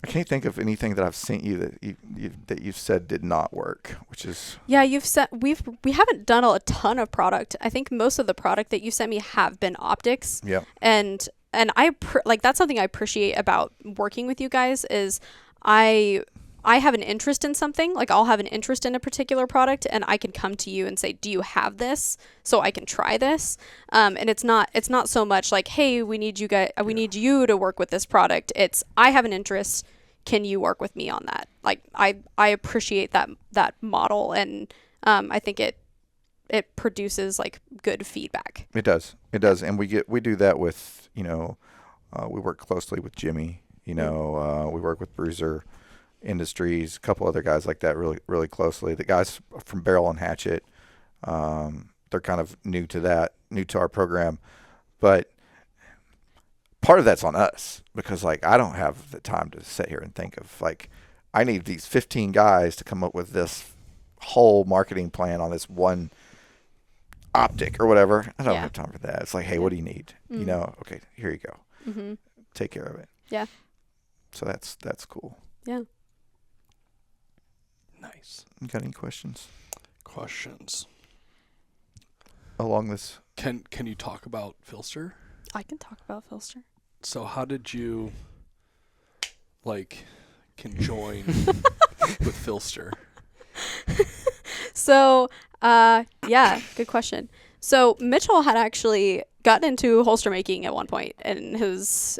Speaker 3: I can't think of anything that I've sent you that you've said did not work, which is
Speaker 1: you've said we haven't done a ton of product. I think most of the product that you sent me have been optics.
Speaker 3: Yeah.
Speaker 1: And that's something I appreciate about working with you guys is I have an interest in something. Like I'll have an interest in a particular product and I can come to you and say, do you have this? So I can try this. And it's not so much like, hey, we need you to work with this product. It's, I have an interest. Can you work with me on that? Like I appreciate that model. And, I think it produces like good feedback.
Speaker 3: It does. And we do that with, we work closely with Jimmy, we work with Bruiser Industries, a couple other guys like that really, really closely. The guys from Barrel and Hatchet, they're kind of new to our program, but part of that's on us because like, I don't have the time to sit here and think of like, I need these 15 guys to come up with this whole marketing plan on this one optic or whatever. I don't have time for that. It's like, hey, what do you need? Mm-hmm. Okay, here you go. Mm-hmm. Take care of it.
Speaker 1: Yeah.
Speaker 3: So that's cool.
Speaker 1: Yeah.
Speaker 2: Nice.
Speaker 3: You got any questions? Along this?
Speaker 2: Can you talk about Phlster?
Speaker 1: I can talk about Phlster.
Speaker 2: So how did you conjoin with Phlster?
Speaker 1: So, good question. So Mitchell had actually gotten into holster making at one point in his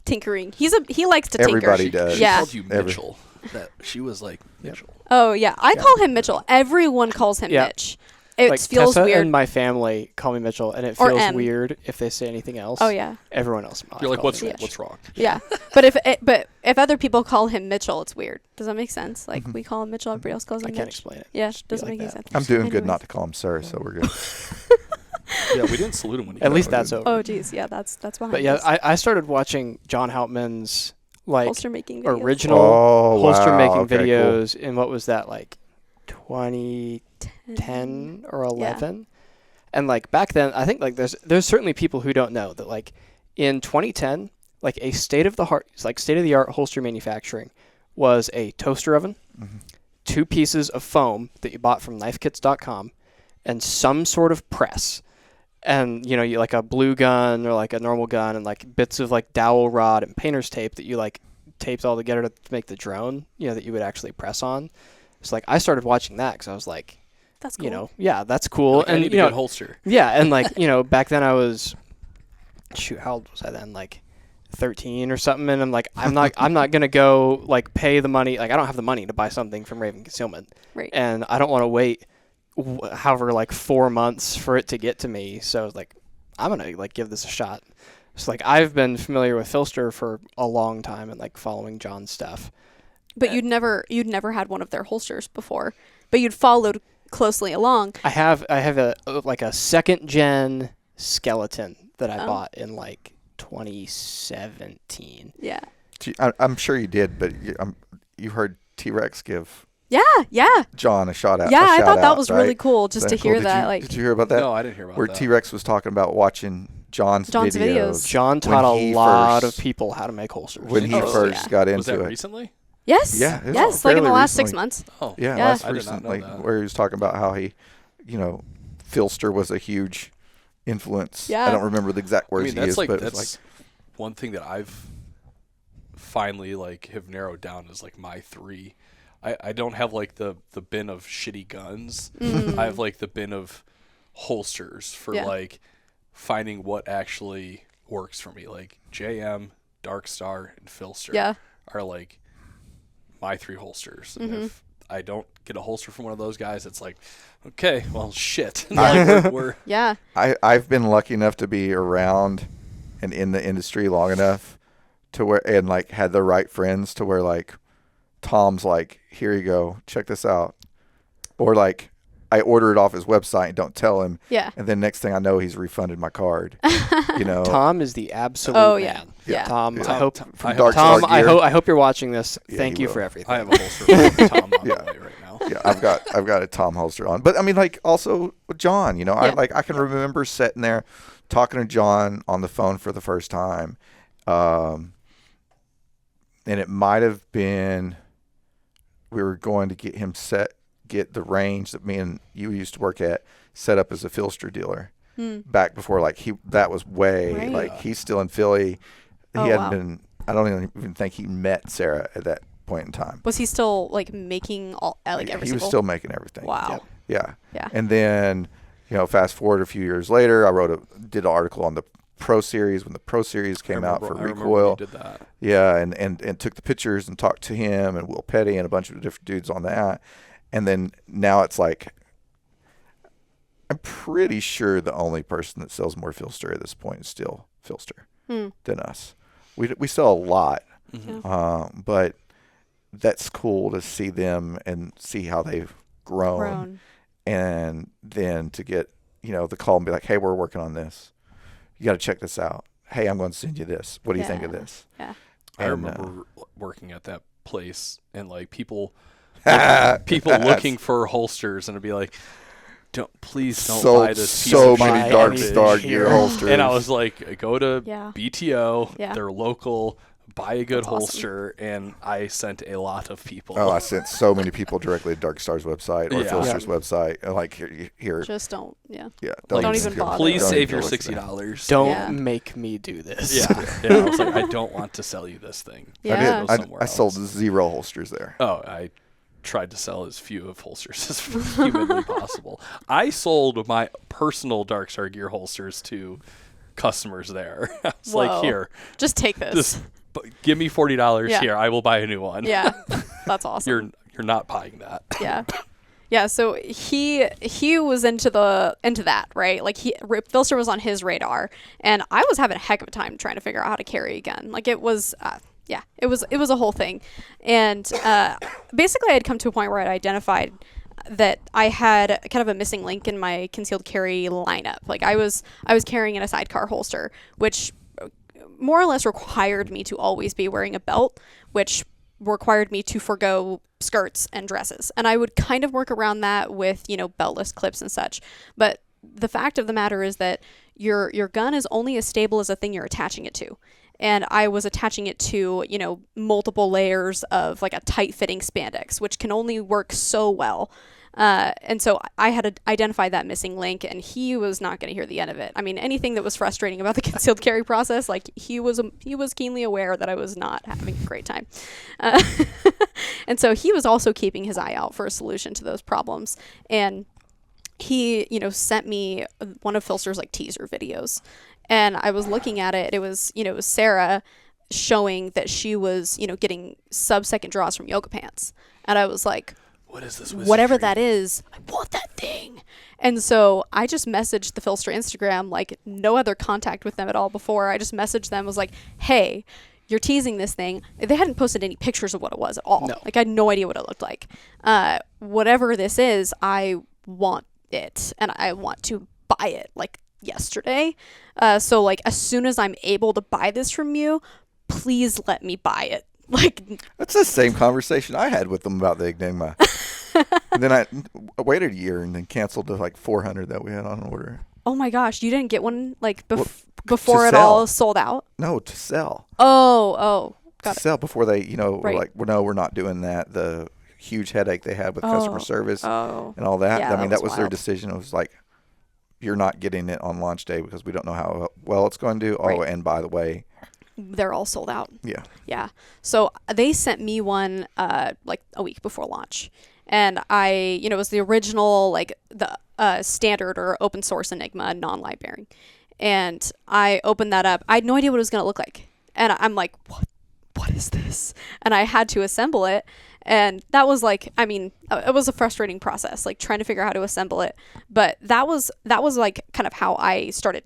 Speaker 1: tinkering. He likes to tinker.
Speaker 3: Everybody does.
Speaker 2: She called you Mitchell. That she was like Mitchell.
Speaker 1: Oh yeah, I call him Mitchell. Everyone calls him Mitch. It
Speaker 4: like
Speaker 1: feels
Speaker 4: Tessa
Speaker 1: weird.
Speaker 4: and my family call me Mitchell, and it
Speaker 1: Or
Speaker 4: feels
Speaker 1: M.
Speaker 4: weird if they say anything else.
Speaker 1: Oh yeah.
Speaker 4: Everyone else.
Speaker 2: You're like,
Speaker 4: calls
Speaker 2: what's
Speaker 4: me
Speaker 2: wrong?
Speaker 1: Yeah. But if other people call him Mitchell, it's weird. Does that make sense? Like we call him Mitchell, everybody else calls him
Speaker 4: I
Speaker 1: Mitch.
Speaker 4: can't explain it.
Speaker 1: Yeah,
Speaker 4: Just be
Speaker 1: doesn't
Speaker 4: like
Speaker 1: make any
Speaker 4: that.
Speaker 1: sense.
Speaker 3: I'm doing good
Speaker 1: Anyways.
Speaker 3: not to call him sir, so we're good.
Speaker 2: Yeah, we didn't salute him when he
Speaker 4: At
Speaker 2: got
Speaker 4: least
Speaker 2: out.
Speaker 4: that's over.
Speaker 1: Oh geez, yeah, that's behind
Speaker 4: But yeah,
Speaker 1: us.
Speaker 4: I started watching John Houtman's like
Speaker 1: Holster making videos.
Speaker 4: original
Speaker 3: Oh,
Speaker 4: holster
Speaker 3: wow.
Speaker 4: making
Speaker 3: Okay, cool.
Speaker 4: videos in what was that, like 2010 or 11? And like back then, I think like there's certainly people who don't know that like in 2010, like a state of the art holster manufacturing was a toaster oven, 2 pieces of foam that you bought from knifekits.com, and some sort of press. And you know, you like a blue gun or like a normal gun, and like bits of like dowel rod and painter's tape that you like taped all together to make the drone, you know, that you would actually press on. So like I started watching that because I was like,
Speaker 1: That's cool.
Speaker 4: you know, yeah, that's cool.
Speaker 2: Like, I
Speaker 4: and
Speaker 2: need
Speaker 4: you
Speaker 2: a
Speaker 4: know,
Speaker 2: good holster.
Speaker 4: yeah, and like you know, back then I was, how old was I then? Like 13 or something, and I'm like, I'm not gonna go like pay the money. Like I don't have the money to buy something from Raven Concealment,
Speaker 1: Right.
Speaker 4: and I don't want to wait however like 4 months for it to get to me. So I was like, I'm gonna like give this a shot. So like I've been familiar with Phlster for a long time and like following John's stuff.
Speaker 1: But you'd never had one of their holsters before, but you'd followed closely along.
Speaker 4: I have a like a second gen skeleton that I bought in like 2017.
Speaker 1: Yeah.
Speaker 3: Gee, I'm sure you did, but you heard T-Rex give
Speaker 1: Yeah.
Speaker 3: John a shout out.
Speaker 1: Yeah,
Speaker 3: a
Speaker 1: I
Speaker 3: shout
Speaker 1: thought that
Speaker 3: out,
Speaker 1: was
Speaker 3: right?
Speaker 1: really cool just
Speaker 3: Is
Speaker 1: to
Speaker 3: that cool?
Speaker 1: hear
Speaker 3: Did
Speaker 1: that.
Speaker 3: you-
Speaker 1: Like
Speaker 3: did you hear about that?
Speaker 2: No, I didn't hear about
Speaker 3: Where
Speaker 2: that.
Speaker 3: T-Rex was talking about watching John's videos.
Speaker 4: John taught
Speaker 3: when he
Speaker 4: a lot
Speaker 3: first-
Speaker 4: of people how to make holsters.
Speaker 3: when he
Speaker 1: Oh,
Speaker 3: first
Speaker 1: yeah.
Speaker 3: got
Speaker 2: Was that
Speaker 3: into it.
Speaker 2: recently?
Speaker 1: yes.
Speaker 3: Yeah, it was
Speaker 1: Yes, like in the
Speaker 3: fairly
Speaker 1: last 6
Speaker 3: recently.
Speaker 1: months.
Speaker 2: Oh,
Speaker 3: Yeah,
Speaker 1: Yeah.
Speaker 3: last
Speaker 2: I did not know
Speaker 3: recently,
Speaker 2: that.
Speaker 3: where he was talking about how he, you know, Phlster was a huge influence.
Speaker 1: Yeah.
Speaker 3: I don't remember the exact
Speaker 2: I
Speaker 3: words
Speaker 2: mean,
Speaker 3: he
Speaker 2: that's
Speaker 3: used,
Speaker 2: like
Speaker 3: but it was
Speaker 2: that's one thing that I've finally like have narrowed down as like my 3. I don't have like the bin of shitty guns. I have like the bin of holsters for
Speaker 1: Yeah.
Speaker 2: like finding what actually works for me. Like JM, Dark Star, and Phlster
Speaker 1: Yeah.
Speaker 2: are like my 3 holsters. And if I don't get a holster from one of those guys, it's like, okay, well, shit. Like, we're
Speaker 1: Yeah.
Speaker 3: I've been lucky enough to be around and in the industry long enough to where, and like had the right friends to where like Tom's like, here you go, check this out. Or like I order it off his website and don't tell him.
Speaker 1: Yeah.
Speaker 3: And then next thing I know, he's refunded my card. You know,
Speaker 4: Tom is the absolute
Speaker 1: Oh, yeah.
Speaker 4: man.
Speaker 1: Yeah.
Speaker 4: Tom,
Speaker 3: Yeah.
Speaker 4: I hope
Speaker 3: from
Speaker 2: I
Speaker 3: Dark
Speaker 2: hope-
Speaker 3: Star
Speaker 4: Tom,
Speaker 3: Gear.
Speaker 4: I hope you're watching this.
Speaker 3: Yeah,
Speaker 4: Thank
Speaker 3: he
Speaker 4: you
Speaker 3: will.
Speaker 4: for everything.
Speaker 2: I have a holster from Tom on
Speaker 3: Yeah.
Speaker 2: the way right now.
Speaker 3: Yeah, I've got a Tom holster on. But I mean, like also John, you know,
Speaker 1: Yeah.
Speaker 3: I can remember sitting there talking to John on the phone for the first time. And it might have been we were going to get the range that me and you used to work at set up as a Phlster dealer. Back before like that was way
Speaker 1: Right.
Speaker 3: like he's still in Philly.
Speaker 1: Oh,
Speaker 3: He hadn't
Speaker 1: wow.
Speaker 3: been, I don't even think he met Sarah at that point in time.
Speaker 1: Was he still like making all like
Speaker 3: Yeah,
Speaker 1: every
Speaker 3: he was
Speaker 1: single?
Speaker 3: still making everything.
Speaker 1: Wow.
Speaker 3: Yeah.
Speaker 1: Yeah.
Speaker 3: And then, you know, fast forward a few years later, I did an article on the Pro Series when the Pro Series came out for
Speaker 2: I remember
Speaker 3: Recoil.
Speaker 2: when you did that.
Speaker 3: Yeah, and took the pictures and talked to him and Will Petty and a bunch of different dudes on that. And then now it's like, I'm pretty sure the only person that sells more Phlster at this point is still Phlster than us. We sell a lot, but that's cool to see them and see how they've grown. And then to get, you know, the call and be like, hey, we're working on this. You got to check this out. Hey, I'm going to send you this. What do you think of this?
Speaker 1: Yeah.
Speaker 2: I
Speaker 3: And,
Speaker 2: remember working at that place and like people looking for holsters and it'd be like, please don't
Speaker 3: Sold
Speaker 2: buy this piece
Speaker 3: so
Speaker 2: of
Speaker 3: many
Speaker 2: shit
Speaker 3: Dark
Speaker 2: garbage."
Speaker 3: Star gear holsters.
Speaker 2: And I was like, go to
Speaker 1: Yeah.
Speaker 2: BTO,
Speaker 1: Yeah.
Speaker 2: they're local, buy a good
Speaker 1: That's awesome.
Speaker 2: holster, and I sent a lot of people.
Speaker 3: Oh, I sent so many people directly to Dark Star's website or
Speaker 2: Yeah.
Speaker 3: Phlster's website. And like, here,
Speaker 1: Just don't. Yeah.
Speaker 3: yeah.
Speaker 1: Don't even bother.
Speaker 2: Please
Speaker 3: Don't
Speaker 2: save
Speaker 3: even
Speaker 2: your
Speaker 3: look at that.
Speaker 2: $60.
Speaker 4: Don't
Speaker 1: Yeah.
Speaker 4: make me do this.
Speaker 2: Yeah. I was like, I don't want to sell you this thing.
Speaker 1: Yeah.
Speaker 3: I
Speaker 2: Go
Speaker 3: did.
Speaker 2: somewhere
Speaker 3: I sold
Speaker 2: else.
Speaker 3: 0 holsters there.
Speaker 2: Oh, I tried to sell as few of holsters as humanly possible. I sold my personal Dark Star gear holsters to customers there. I was
Speaker 1: Whoa.
Speaker 2: like, here,
Speaker 1: Just take this.
Speaker 2: give me $40
Speaker 1: Yeah.
Speaker 2: here. I will buy a new one.
Speaker 1: Yeah. That's awesome.
Speaker 2: You're not buying that.
Speaker 1: Yeah. Yeah, so he was into that, right? Like Phlster was on his radar, and I was having a heck of a time trying to figure out how to carry a gun. Like it was it was a whole thing. And basically I had come to a point where I'd identified that I had kind of a missing link in my concealed carry lineup. Like I was carrying in a sidecar holster, which more or less required me to always be wearing a belt, which required me to forgo skirts and dresses. And I would kind of work around that with, beltless clips and such. But the fact of the matter is that your gun is only as stable as the thing you're attaching it to. And I was attaching it to, multiple layers of like a tight fitting spandex, which can only work so well. And so I had identified that missing link, and he was not going to hear the end of it. I mean, anything that was frustrating about the concealed carry process, like he was keenly aware that I was not having a great time. And so he was also keeping his eye out for a solution to those problems. And he, sent me one of Phlster's like teaser videos, and I was looking at it. It was Sarah showing that she was, getting sub-second draws from yoga pants. And I was like,
Speaker 2: what is this?
Speaker 1: Whatever that is, I want that thing. And so I just messaged the Phlster Instagram, like no other contact with them at all before. I just messaged them, was like, hey, you're teasing this thing. They hadn't posted any pictures of what it was at all.
Speaker 4: No.
Speaker 1: Like I had no idea what it looked like. Whatever this is, I want it, and I want to buy it like yesterday. So like as soon as I'm able to buy this from you, please let me buy it. Like
Speaker 3: that's the same conversation I had with them about the Enigma. And then I waited a year and then canceled the like 400 that we had on order.
Speaker 1: Oh my gosh, you didn't get one like
Speaker 3: to
Speaker 1: before it
Speaker 3: sell.
Speaker 1: all sold out?
Speaker 3: No, to sell.
Speaker 1: Oh, got
Speaker 3: to
Speaker 1: it.
Speaker 3: sell before they, were
Speaker 1: Right.
Speaker 3: like, well, no, we're not doing that. The huge headache they had with customer service and all that.
Speaker 1: Yeah,
Speaker 3: I mean, that was their
Speaker 1: wild.
Speaker 3: decision. It was like, you're not getting it on launch day because we don't know how well it's going to do.
Speaker 1: Right.
Speaker 3: Oh, and by the way,
Speaker 1: They're all sold out.
Speaker 3: yeah.
Speaker 1: Yeah. So they sent me one like a week before launch. And it was the original, like the standard or open source Enigma, non-light bearing. And I opened that up. I had no idea what it was going to look like. And I'm like, what is this? And I had to assemble it. And that was like, it was a frustrating process, like trying to figure out how to assemble it. But that was like kind of how I started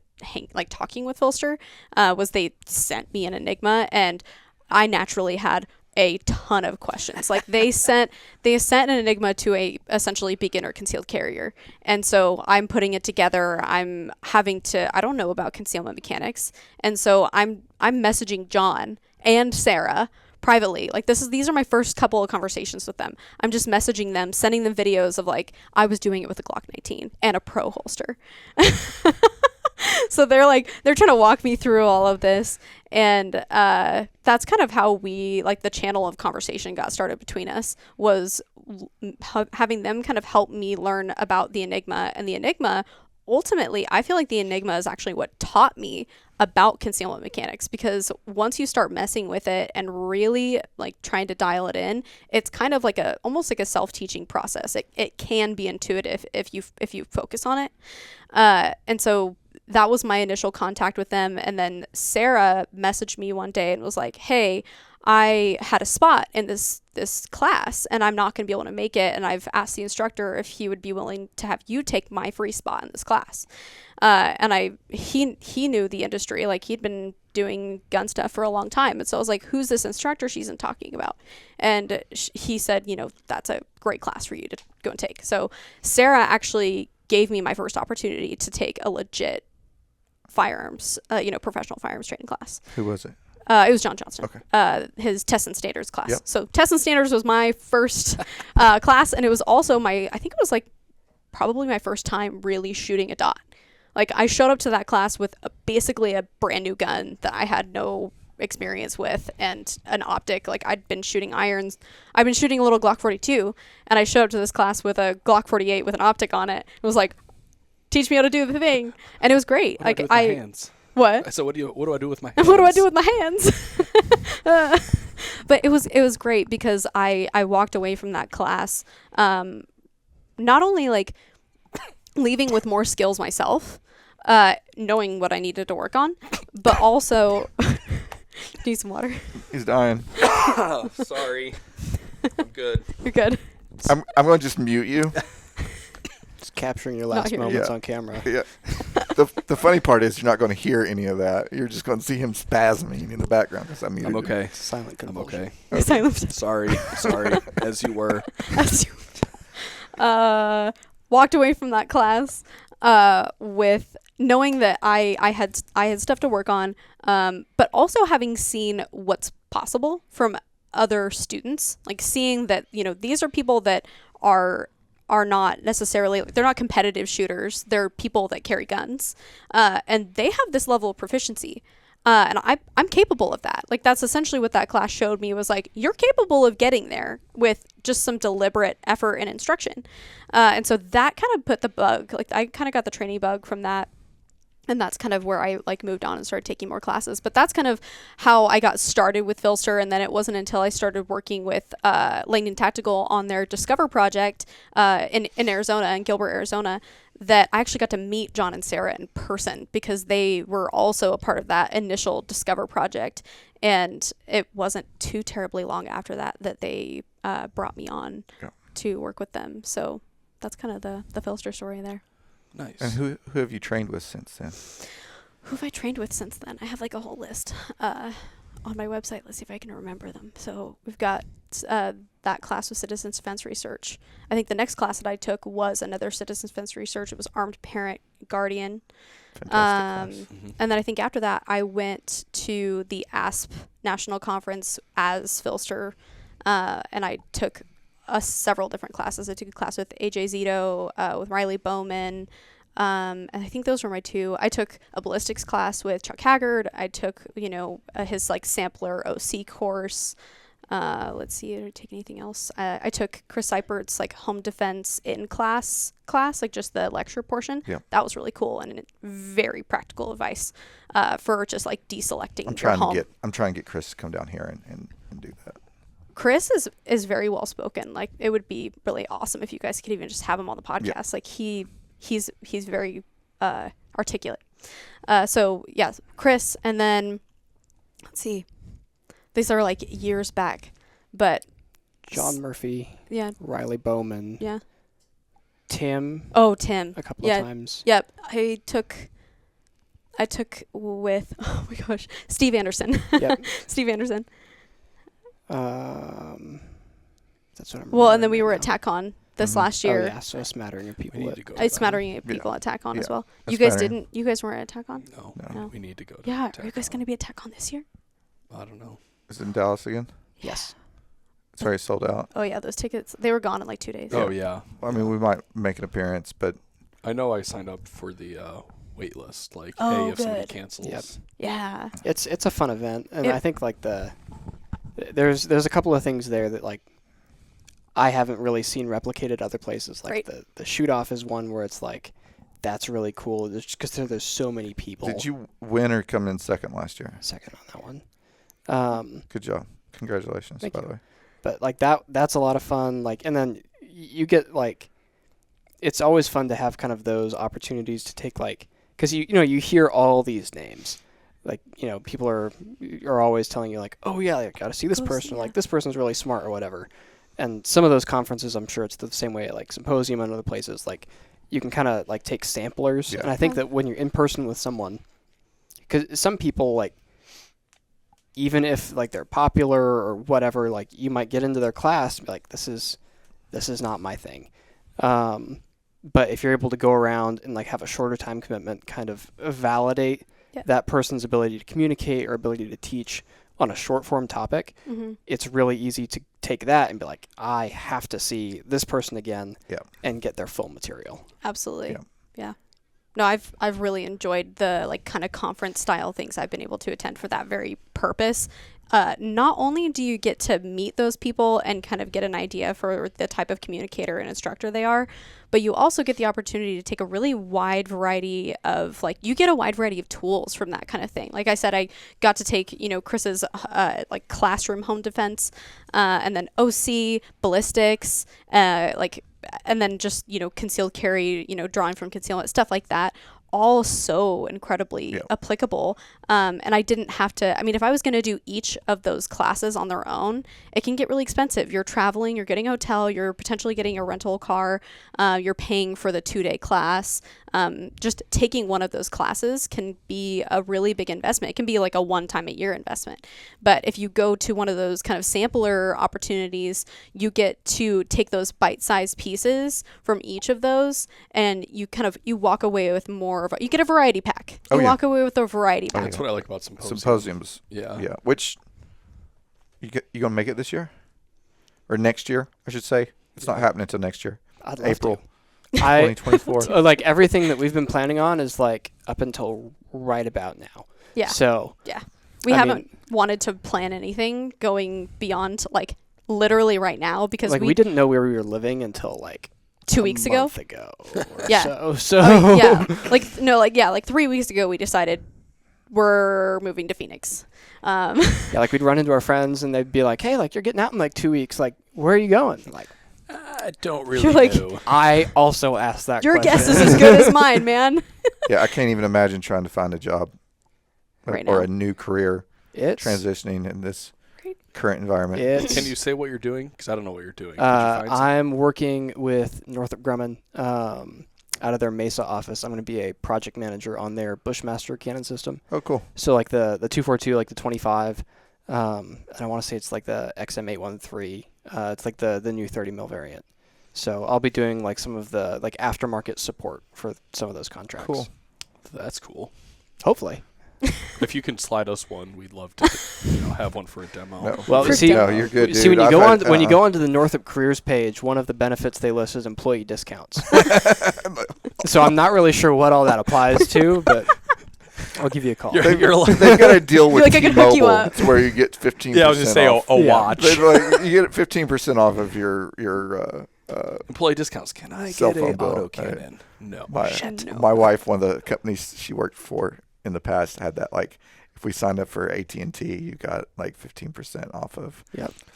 Speaker 1: talking with Phlster, was they sent me an Enigma, and I naturally had a ton of questions. Like they sent an Enigma to a essentially beginner concealed carrier. And so I'm putting it together. I don't know about concealment mechanics. And so I'm messaging John and Sarah privately. Like these are my first couple of conversations with them. I'm just messaging them, sending them videos of like, I was doing it with a Glock 19 and a pro holster. So they're trying to walk me through all of this. And that's kind of how we, like, the channel of conversation got started between us, was having them kind of help me learn about the Enigma. And the Enigma, ultimately, I feel like the Enigma is actually what taught me about concealment mechanics, because once you start messing with it and really like trying to dial it in, it's kind of like almost like a self-teaching process. It can be intuitive if you focus on it. And so that was my initial contact with them. And then Sarah messaged me one day and was like, hey, I had a spot in this class and I'm not going to be able to make it. And I've asked the instructor if he would be willing to have you take my free spot in this class. And he knew the industry, like he'd been doing gun stuff for a long time. And so I was like, who's this instructor she's talking about? And he said, that's a great class for you to go and take. So Sarah actually gave me my first opportunity to take a legit firearms, professional firearms training class.
Speaker 3: Who was it?
Speaker 1: It was John Johnston.
Speaker 3: Okay.
Speaker 1: His Tessah and Standards class.
Speaker 3: Yep.
Speaker 1: So Tessah and Standards was my first class, and it was also I think it was like probably my first time really shooting a dot. Like I showed up to that class with basically a brand new gun that I had no experience with, and an optic. Like I'd been shooting irons. I've been shooting a little Glock 42, and I showed up to this class with a Glock 48 with an optic on it. It was like, teach me how to do the thing, and it was great.
Speaker 2: What do I do with my hands?
Speaker 1: What?
Speaker 2: I said, what do I do with my hands?
Speaker 1: What do I do with my hands? But it was great because I walked away from that class, not only like leaving with more skills myself, knowing what I needed to work on, but also need some water.
Speaker 3: He's dying.
Speaker 2: Sorry. I'm good.
Speaker 1: You're good.
Speaker 3: I'm going to just mute you.
Speaker 4: capturing your last
Speaker 1: hearing
Speaker 4: moments
Speaker 3: Yeah.
Speaker 4: on camera.
Speaker 3: Yeah. The funny part is you're not going to hear any of that. You're just going to see him spasming in the background because I'm
Speaker 2: I'm okay.
Speaker 4: Silent
Speaker 2: I'm
Speaker 4: convulsion.
Speaker 2: okay.
Speaker 1: Silent.
Speaker 2: Sorry, as you were.
Speaker 1: Walked away from that class with knowing that I had stuff to work on, but also having seen what's possible from other students, like seeing that these are people that are not necessarily, they're not competitive shooters, they're people that carry guns, and they have this level of proficiency. And I'm capable of that. Like, that's essentially what that class showed me, was like, you're capable of getting there with just some deliberate effort and instruction. And so that kind of put the bug, like, I kind of got the training bug from that. And that's kind of where I moved on and started taking more classes. But that's kind of how I got started with Phlster. And then it wasn't until I started working with Langdon Tactical on their Discover project in Arizona, in Gilbert, Arizona, that I actually got to meet John and Sarah in person, because they were also a part of that initial Discover project. And it wasn't too terribly long after that they brought me on to work with them. So that's kind of the Phlster story there.
Speaker 2: Nice.
Speaker 3: And who have you trained with since then?
Speaker 1: Who have I trained with since then? I have like a whole list on my website. Let's see if I can remember them. So we've got that class with Citizens Defense Research. I think the next class that I took was another Citizens Defense Research. It was Armed Parent Guardian.
Speaker 3: Fantastic class.
Speaker 1: And then I think after that, I went to the ASP National Conference as Phlster, and I took several different classes. I took a class with AJ Zito, with Riley Bowman, and I think those were my two. I took a ballistics class with Chuck Haggard. I took, his like sampler OC course. Let's see, did I take anything else? I took Chris Seipert's like home defense in class, like just the lecture portion.
Speaker 3: Yeah.
Speaker 1: That was really cool and very practical advice for just like deselecting
Speaker 3: I'm
Speaker 1: your home.
Speaker 3: I'm trying to get Chris to come down here and do that.
Speaker 1: Chris is very well spoken. Like, it would be really awesome if you guys could even just have him on the podcast.
Speaker 3: Yeah.
Speaker 1: Like, he's very articulate. So yeah, Chris, and then let's see, these are like years back, but
Speaker 4: John Murphy,
Speaker 1: yeah,
Speaker 4: Riley Bowman,
Speaker 1: yeah,
Speaker 4: Tim.
Speaker 1: Oh, Tim,
Speaker 4: A couple of times.
Speaker 1: Yep, I took with my gosh, Steve Anderson.
Speaker 4: Yep.
Speaker 1: Steve Anderson.
Speaker 4: That's what I'm.
Speaker 1: Well, and then we
Speaker 4: remembering
Speaker 1: were
Speaker 4: right
Speaker 1: at
Speaker 4: now.
Speaker 1: TACON this last year.
Speaker 4: Oh yeah, so a smattering of people.
Speaker 2: We need
Speaker 4: at-
Speaker 2: to go.
Speaker 1: A
Speaker 2: to
Speaker 1: smattering of people at TACON as well.
Speaker 3: A
Speaker 1: You guys
Speaker 3: smattering.
Speaker 1: didn't. You guys weren't at TACON.
Speaker 2: that. No,
Speaker 3: No.
Speaker 2: we need to go. To
Speaker 1: Yeah, are you
Speaker 2: TACON.
Speaker 1: guys gonna be at TACON this year?
Speaker 2: I don't know.
Speaker 3: Is it in Dallas again?
Speaker 4: Yes.
Speaker 3: It's already sold out.
Speaker 1: Oh yeah, those tickets, they were gone in like 2 days.
Speaker 2: Oh yeah.
Speaker 3: Well, I mean, we might make an appearance, but
Speaker 2: I know I signed up for the wait list. Like,
Speaker 1: Oh,
Speaker 2: hey, if somebody
Speaker 1: good.
Speaker 2: cancels.
Speaker 4: Yep.
Speaker 1: Yeah.
Speaker 4: It's a fun event, and
Speaker 1: Yep.
Speaker 4: I think like there's a couple of things there that like I haven't really seen replicated other places. Like
Speaker 1: Right.
Speaker 4: the shoot off is one where it's like that's really cool because there's so many people.
Speaker 3: did you win or come in second last year?
Speaker 4: Second on that one?
Speaker 3: Good job. Congratulations,
Speaker 4: Thank
Speaker 3: by
Speaker 4: you.
Speaker 3: the way.
Speaker 4: But like that's a lot of fun. Like, and then you get like, it's always fun to have kind of those opportunities to take like, because you hear all these names, like people are always telling you like, oh yeah, I got to see this
Speaker 1: Go
Speaker 4: person,
Speaker 1: see-
Speaker 4: or like this person's really smart or whatever. And some of those conferences, I'm sure it's the same way at like Symposium and other places. Like you can kind of like take samplers,
Speaker 3: Yeah.
Speaker 4: and I think
Speaker 1: Yeah.
Speaker 4: that when you're in person with someone, because some people like, even if like they're popular or whatever, like you might get into their class and be like, this is not my thing. But if you're able to go around and like have a shorter time commitment, kind of validate
Speaker 1: Yeah.
Speaker 4: that person's ability to communicate or ability to teach on a short form topic,
Speaker 1: Mm-hmm.
Speaker 4: it's really easy to take that and be like, I have to see this person again
Speaker 3: Yeah.
Speaker 4: and get their full material.
Speaker 1: Absolutely.
Speaker 3: Yeah.
Speaker 1: Yeah. No, I've really enjoyed the like kind of conference style things I've been able to attend for that very purpose. Not only do you get to meet those people and kind of get an idea for the type of communicator and instructor they are, but you also get the opportunity to take a really wide variety of you get a wide variety of tools from that kind of thing. Like I said, I got to take, Chris's like classroom home defense, and then OC, ballistics, and then just, concealed carry, drawing from concealment, stuff like that. all so incredibly applicable. And I didn't have to, I mean, if I was going to do each of those classes on their own, it can get really expensive. You're traveling, you're getting a hotel, you're potentially getting a rental car, you're paying for the 2-day class. Just taking one of those classes can be a really big investment. It can be like a one-time-a-year investment. But if you go to one of those kind of sampler opportunities, you get to take those bite-sized pieces from each of those, and you walk away with more of you get a variety pack. You walk away with a variety pack.
Speaker 2: That's what I like about
Speaker 3: symposiums. Yeah. Which you gonna make it this year or next year? I should say it's not happening until next year.
Speaker 4: I'd love
Speaker 3: April.
Speaker 4: to.
Speaker 3: 2024.
Speaker 4: Like everything that we've been planning on is like up until right about now.
Speaker 1: Yeah.
Speaker 4: So
Speaker 1: we haven't wanted to plan anything going beyond like literally right now because
Speaker 4: like we didn't know where we were living until like
Speaker 1: 2 weeks ago.
Speaker 4: Yeah. So
Speaker 1: like 3 weeks ago we decided we're moving to Phoenix.
Speaker 4: Like we'd run into our friends and they'd be like, "Hey, like you're getting out in like 2 weeks. Like where are you going?" Like
Speaker 2: I don't really know.
Speaker 4: I also asked that
Speaker 1: Your
Speaker 4: question.
Speaker 1: guess is as good as mine, man.
Speaker 3: Yeah, I can't even imagine trying to find a job
Speaker 1: right
Speaker 3: or
Speaker 1: now.
Speaker 3: a new career transitioning in this current environment.
Speaker 2: Can you say what you're doing? Because I don't know what you're doing. Did you find
Speaker 4: I'm working with Northrop Grumman out of their Mesa office. I'm going to be a project manager on their Bushmaster cannon system.
Speaker 3: Oh, cool.
Speaker 4: So like the 242, like the 25, and I want to say it's like the XM813. It's like the new 30 mil variant. So I'll be doing like some of the like aftermarket support for some of those contracts.
Speaker 3: Cool.
Speaker 2: That's cool.
Speaker 4: Hopefully.
Speaker 2: If you can slide us one, we'd love to have one for a demo.
Speaker 3: No.
Speaker 4: Well,
Speaker 3: you're good, dude.
Speaker 4: See, when you go onto the Northrop careers page, one of the benefits they list is employee discounts. So I'm not really sure what all that applies to, but I'll give you a call.
Speaker 3: They've got a deal with
Speaker 1: like, I can hook you
Speaker 3: T-Mobile.
Speaker 1: up.
Speaker 3: It's where you get 15%
Speaker 2: Yeah, I was just say
Speaker 3: off.
Speaker 2: a watch.
Speaker 3: You get 15% off of your
Speaker 2: Employee discounts. Can I
Speaker 3: cell
Speaker 2: get
Speaker 3: phone
Speaker 2: a
Speaker 3: bill.
Speaker 2: autocannon? No.
Speaker 3: My wife, one of the companies she worked for in the past, had that like if we signed up for AT&T, you got like 15% off of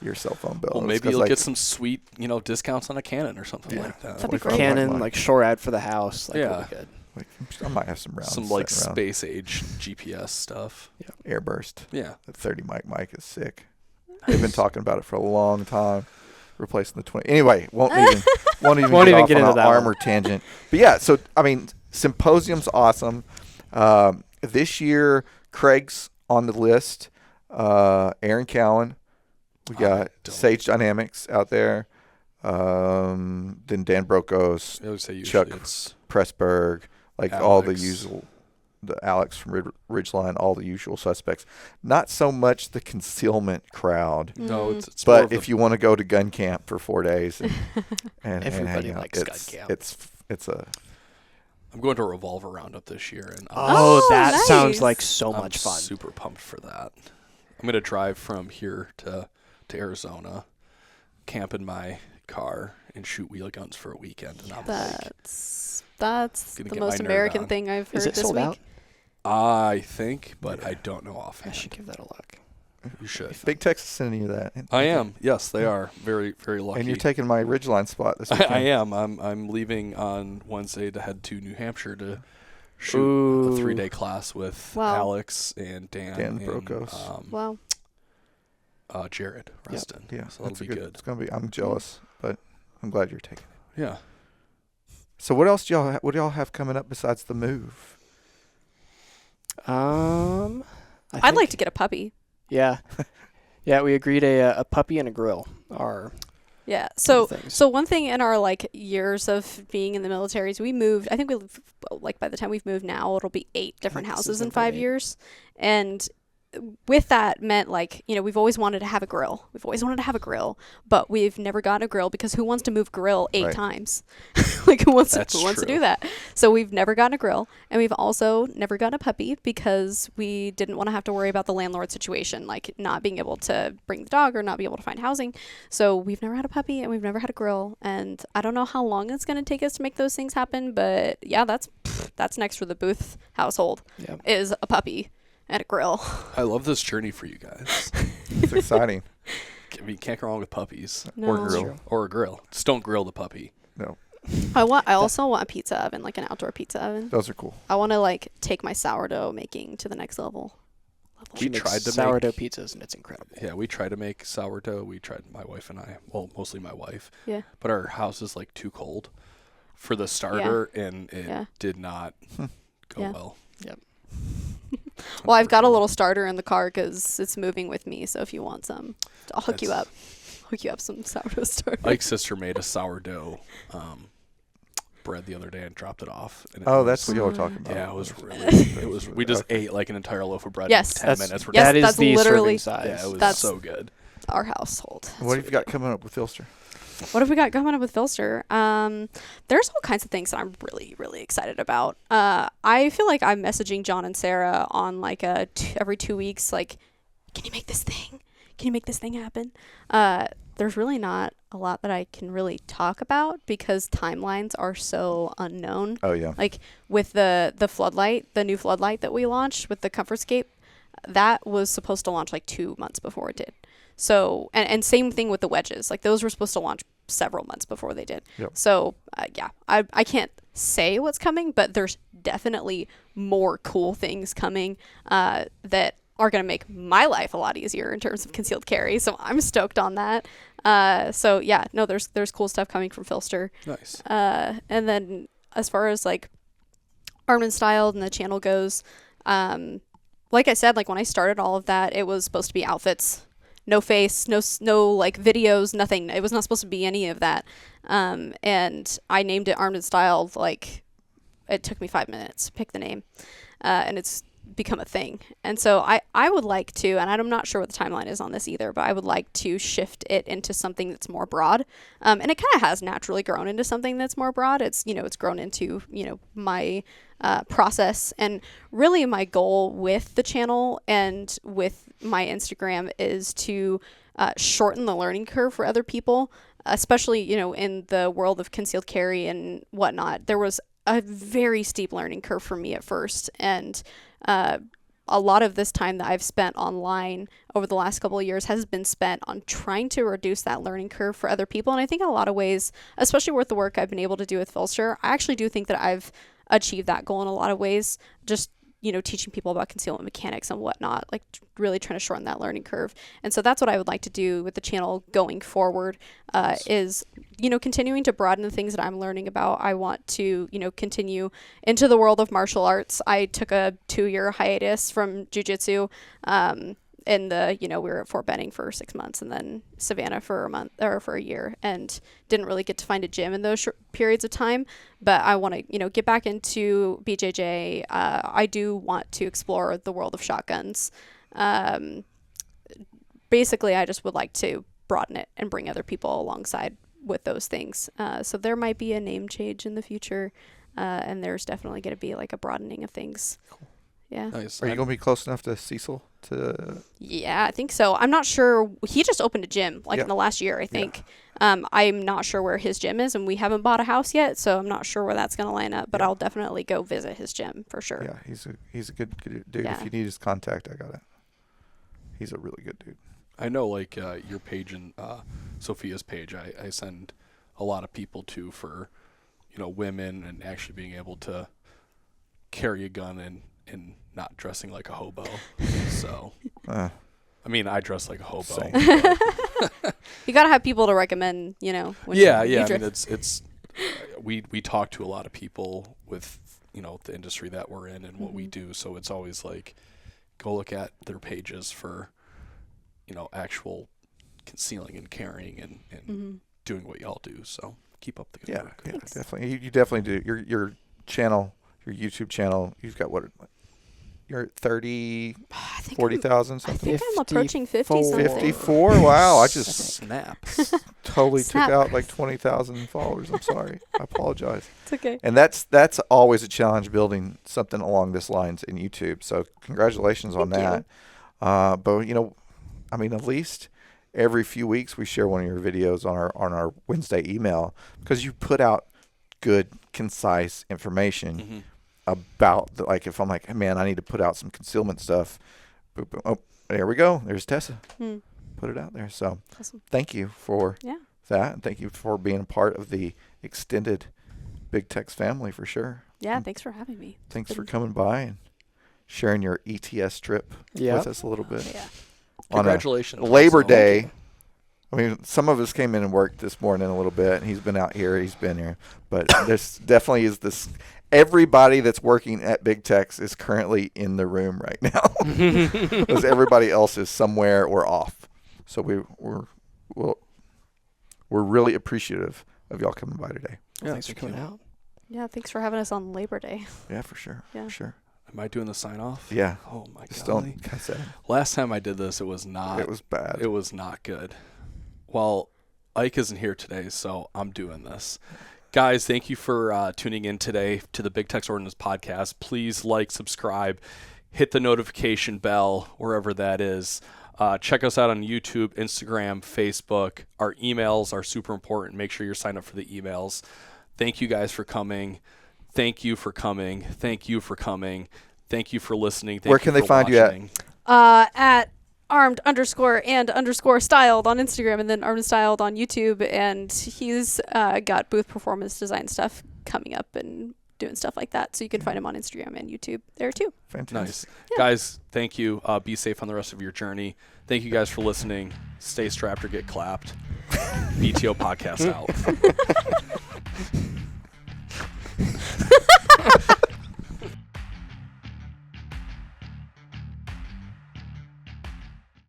Speaker 3: your cell phone bill.
Speaker 2: Well, maybe you'll get some sweet, discounts on a Canon or something like that.
Speaker 1: That'd be great.
Speaker 4: Canon, like shore ad for the house. Like,
Speaker 2: Yeah.
Speaker 4: Would be good.
Speaker 3: Like, I might have some rounds.
Speaker 2: Some like space age GPS stuff.
Speaker 3: Yeah. Airburst.
Speaker 2: Yeah.
Speaker 3: The 30 mic is sick. They've been talking about it for a long time. Replacing the 20. Anyway, won't even get into that armor tangent. But yeah, so I mean, Symposium's awesome. This year, Craig's on the list. Aaron Cowan. We got Sage Dynamics out there. Then Dan Brokos, Chuck Pressberg, like Alex. All the usual, the Alex from Ridgeline, all the usual suspects. Not so much the concealment crowd.
Speaker 2: No, it's
Speaker 3: but if you want to go to gun camp for 4 days and
Speaker 4: everybody
Speaker 3: hang out,
Speaker 4: likes gun camp.
Speaker 3: It's a.
Speaker 2: I'm going to a revolver roundup this year, and
Speaker 4: that
Speaker 1: nice.
Speaker 4: sounds like so much fun.
Speaker 2: Super pumped for that. I'm going to drive from here to Arizona, camp in my car, and shoot wheel guns for a weekend. And
Speaker 1: That's the most American thing I've heard
Speaker 4: Is it
Speaker 1: this
Speaker 4: sold
Speaker 1: week.
Speaker 4: out?
Speaker 2: I think, but I don't know offhand.
Speaker 4: I should give that a look.
Speaker 2: You should.
Speaker 3: Big Texas sending you that.
Speaker 2: I am. Yes, they are. Very, very lucky.
Speaker 3: And you're taking my Ridgeline spot this weekend.
Speaker 2: I am. I'm leaving on Wednesday to head to New Hampshire to shoot a 3-day class with Alex and Dan
Speaker 3: Brokos.
Speaker 2: Jared Rustin.
Speaker 3: Yeah,
Speaker 2: so that'll be good.
Speaker 3: It's gonna be. I'm jealous, but I'm glad you're taking it.
Speaker 2: Yeah.
Speaker 3: So what else do y'all have coming up besides the move?
Speaker 1: I'd like to get a puppy.
Speaker 4: Yeah. Yeah, we agreed a puppy and a grill are
Speaker 1: Yeah. So one thing in our like years of being in the military is we moved. I think by the time we've moved now, it'll be 8 different houses in 5 years, and with that meant like we've always wanted to have a grill. But we've never gotten a grill because who wants to move grill 8 times? Like who wants to do that? So we've never gotten a grill, and we've also never gotten a puppy because we didn't want to have to worry about the landlord situation, like not being able to bring the dog or not be able to find housing. So we've never had a puppy and we've never had a grill, and I don't know how long it's going to take us to make those things happen, but yeah, that's next for the Booth household is a puppy and a grill.
Speaker 2: I love this journey for you guys.
Speaker 3: It's exciting.
Speaker 2: I mean, can't go wrong with puppies.
Speaker 1: No.
Speaker 3: Or grill.
Speaker 2: Or a grill. Just don't grill the puppy.
Speaker 3: No.
Speaker 1: I also want a pizza oven, like an outdoor pizza oven.
Speaker 3: Those are cool.
Speaker 1: I want to like take my sourdough making to the next level.
Speaker 4: She makes sourdough pizzas, and it's incredible.
Speaker 2: Yeah, we tried to make sourdough. My wife and I. Well, mostly my wife.
Speaker 1: Yeah.
Speaker 2: But our house is like too cold for the starter, and it did not go well.
Speaker 4: Yep.
Speaker 1: Well, I've got a little starter in the car because it's moving with me. So if you want some, I'll hook you up. Hook you up some sourdough starter.
Speaker 2: Ike's sister made a sourdough bread the other day and dropped it off. And
Speaker 3: That's what y'all were talking about.
Speaker 2: Yeah, it was really. We just ate like an entire loaf of bread in 10 minutes.
Speaker 4: That is
Speaker 1: that's
Speaker 4: the
Speaker 1: literally
Speaker 4: serving size.
Speaker 2: Yeah, it was so good.
Speaker 1: Our household.
Speaker 3: What have you got coming up with Phlster?
Speaker 1: What have we got coming up with Phlster? There's all kinds of things that I'm really, really excited about. I feel like I'm messaging John and Sarah on like every 2 weeks, like, can you make this thing? Can you make this thing happen? There's really not a lot that I can really talk about because timelines are so unknown.
Speaker 3: Oh, yeah.
Speaker 1: Like with the floodlight, the new floodlight that we launched with the ComfortScape, that was supposed to launch like 2 months before it did. So, and same thing with the wedges. Like those were supposed to launch several months before they did.
Speaker 3: Yep.
Speaker 1: So, I can't say what's coming, but there's definitely more cool things coming that are going to make my life a lot easier in terms of concealed carry. So I'm stoked on that. There's cool stuff coming from Phlster.
Speaker 2: Nice.
Speaker 1: And then as far as like Arm & Styled and the channel goes, like I said, like when I started all of that, it was supposed to be outfits. No face, no like videos, nothing. It was not supposed to be any of that. And I named it Armed and Styled. Like it took me 5 minutes to pick the name. And it's become a thing. And so I would like to, and I'm not sure what the timeline is on this either, but I would like to shift it into something that's more broad. And it kind of has naturally grown into something that's more broad. It's, it's grown into, my process. And really my goal with the channel and with my Instagram is to shorten the learning curve for other people, especially, in the world of concealed carry and whatnot. There was a very steep learning curve for me at first. And a lot of this time that I've spent online over the last couple of years has been spent on trying to reduce that learning curve for other people. And I think in a lot of ways, especially with the work I've been able to do with Phlster, I actually do think that I've achieved that goal in a lot of ways. Just, teaching people about concealment mechanics and whatnot, like really trying to shorten that learning curve. And so that's what I would like to do with the channel going forward, is, continuing to broaden the things that I'm learning about. I want to, continue into the world of martial arts. I took a 2-year hiatus from jiu-jitsu, we were at Fort Benning for 6 months and then Savannah for a month or for a year, and didn't really get to find a gym in those periods of time. But I want to, get back into BJJ. I do want to explore the world of shotguns. Basically, I just would like to broaden it and bring other people alongside with those things. So there might be a name change in the future, and there's definitely going to be like a broadening of things. Cool. Yeah.
Speaker 2: Nice.
Speaker 3: Are you going to be close enough to Cecil to?
Speaker 1: Yeah, I think so. I'm not sure. He just opened a gym in the last year, I think. Yeah. I'm not sure where his gym is, and we haven't bought a house yet, so I'm not sure where that's going to line up. But I'll definitely go visit his gym for sure.
Speaker 3: Yeah, he's a good dude. Yeah. If you need his contact, I got it. He's a really good dude.
Speaker 2: I know, like your page and Sophia's page, I send a lot of people to for, women and actually being able to carry a gun and not dressing like a hobo. So, I dress like a hobo.
Speaker 1: You gotta have people to recommend, when
Speaker 2: yeah. I mean, it's we talk to a lot of people with the industry that we're in and what we do. So it's always like, go look at their pages for, actual concealing and carrying and doing what y'all do. So keep up the good work.
Speaker 3: Yeah, definitely. You definitely do. Your channel, your YouTube channel, you've got what? You're at 40,000 something?
Speaker 1: I think I'm approaching 50 something.
Speaker 3: 54? Wow, I just
Speaker 2: snap.
Speaker 3: Totally took out like 20,000 followers. I'm sorry. I apologize.
Speaker 1: It's okay.
Speaker 3: And that's always a challenge, building something along this lines in YouTube. So congratulations on that. But at least every few weeks we share one of your videos on our Wednesday email, because you put out good, concise information about if I'm like, hey, man, I need to put out some concealment stuff. Boop, boop. Oh, there we go. There's Tessa. Put it out there. So
Speaker 1: awesome.
Speaker 3: Thank you for that. And thank you for being a part of the extended Big Tex family for sure.
Speaker 1: Yeah, thanks for having me.
Speaker 3: Thanks for coming by and sharing your ETS trip with us a little bit.
Speaker 1: Yeah.
Speaker 3: On
Speaker 2: Congratulations.
Speaker 3: Labor
Speaker 2: also.
Speaker 3: Day. I mean, some of us came in and worked this morning a little bit, and he's been out here, he's been here. But this definitely is this. Everybody that's working at Big Tex is currently in the room right now, because everybody else is somewhere or off. So we're really appreciative of y'all coming by today.
Speaker 4: Yeah, thanks for coming out.
Speaker 1: Yeah, thanks for having us on Labor Day.
Speaker 3: Yeah, for sure.
Speaker 1: Yeah.
Speaker 3: For sure.
Speaker 2: Am I doing the sign off?
Speaker 3: Yeah.
Speaker 2: Oh my
Speaker 3: Just
Speaker 2: god.
Speaker 3: don't cuss at him.
Speaker 2: Last time I did this, it was not.
Speaker 3: It was bad.
Speaker 2: It was not good. Well, Ike isn't here today, so I'm doing this. Guys, thank you for tuning in today to the Big Tex Ordnance podcast. Please like, subscribe, hit the notification bell wherever that is. Check us out on YouTube, Instagram, Facebook. Our emails are super important. Make sure you're signed up for the emails. Thank you guys for coming. Thank you for coming. Thank you for coming. Thank you for listening. Thank
Speaker 3: Where can
Speaker 2: you
Speaker 3: they
Speaker 2: for
Speaker 3: find you at?
Speaker 2: watching.
Speaker 1: At armed_and_styled on Instagram, and then armed and styled on YouTube. And he's got booth performance design stuff coming up and doing stuff like that. So you can find him on Instagram and YouTube there too.
Speaker 3: Fantastic.
Speaker 2: Nice. Guys, thank you. Be safe on the rest of your journey. Thank you guys for listening. Stay strapped or get clapped. BTO podcast out.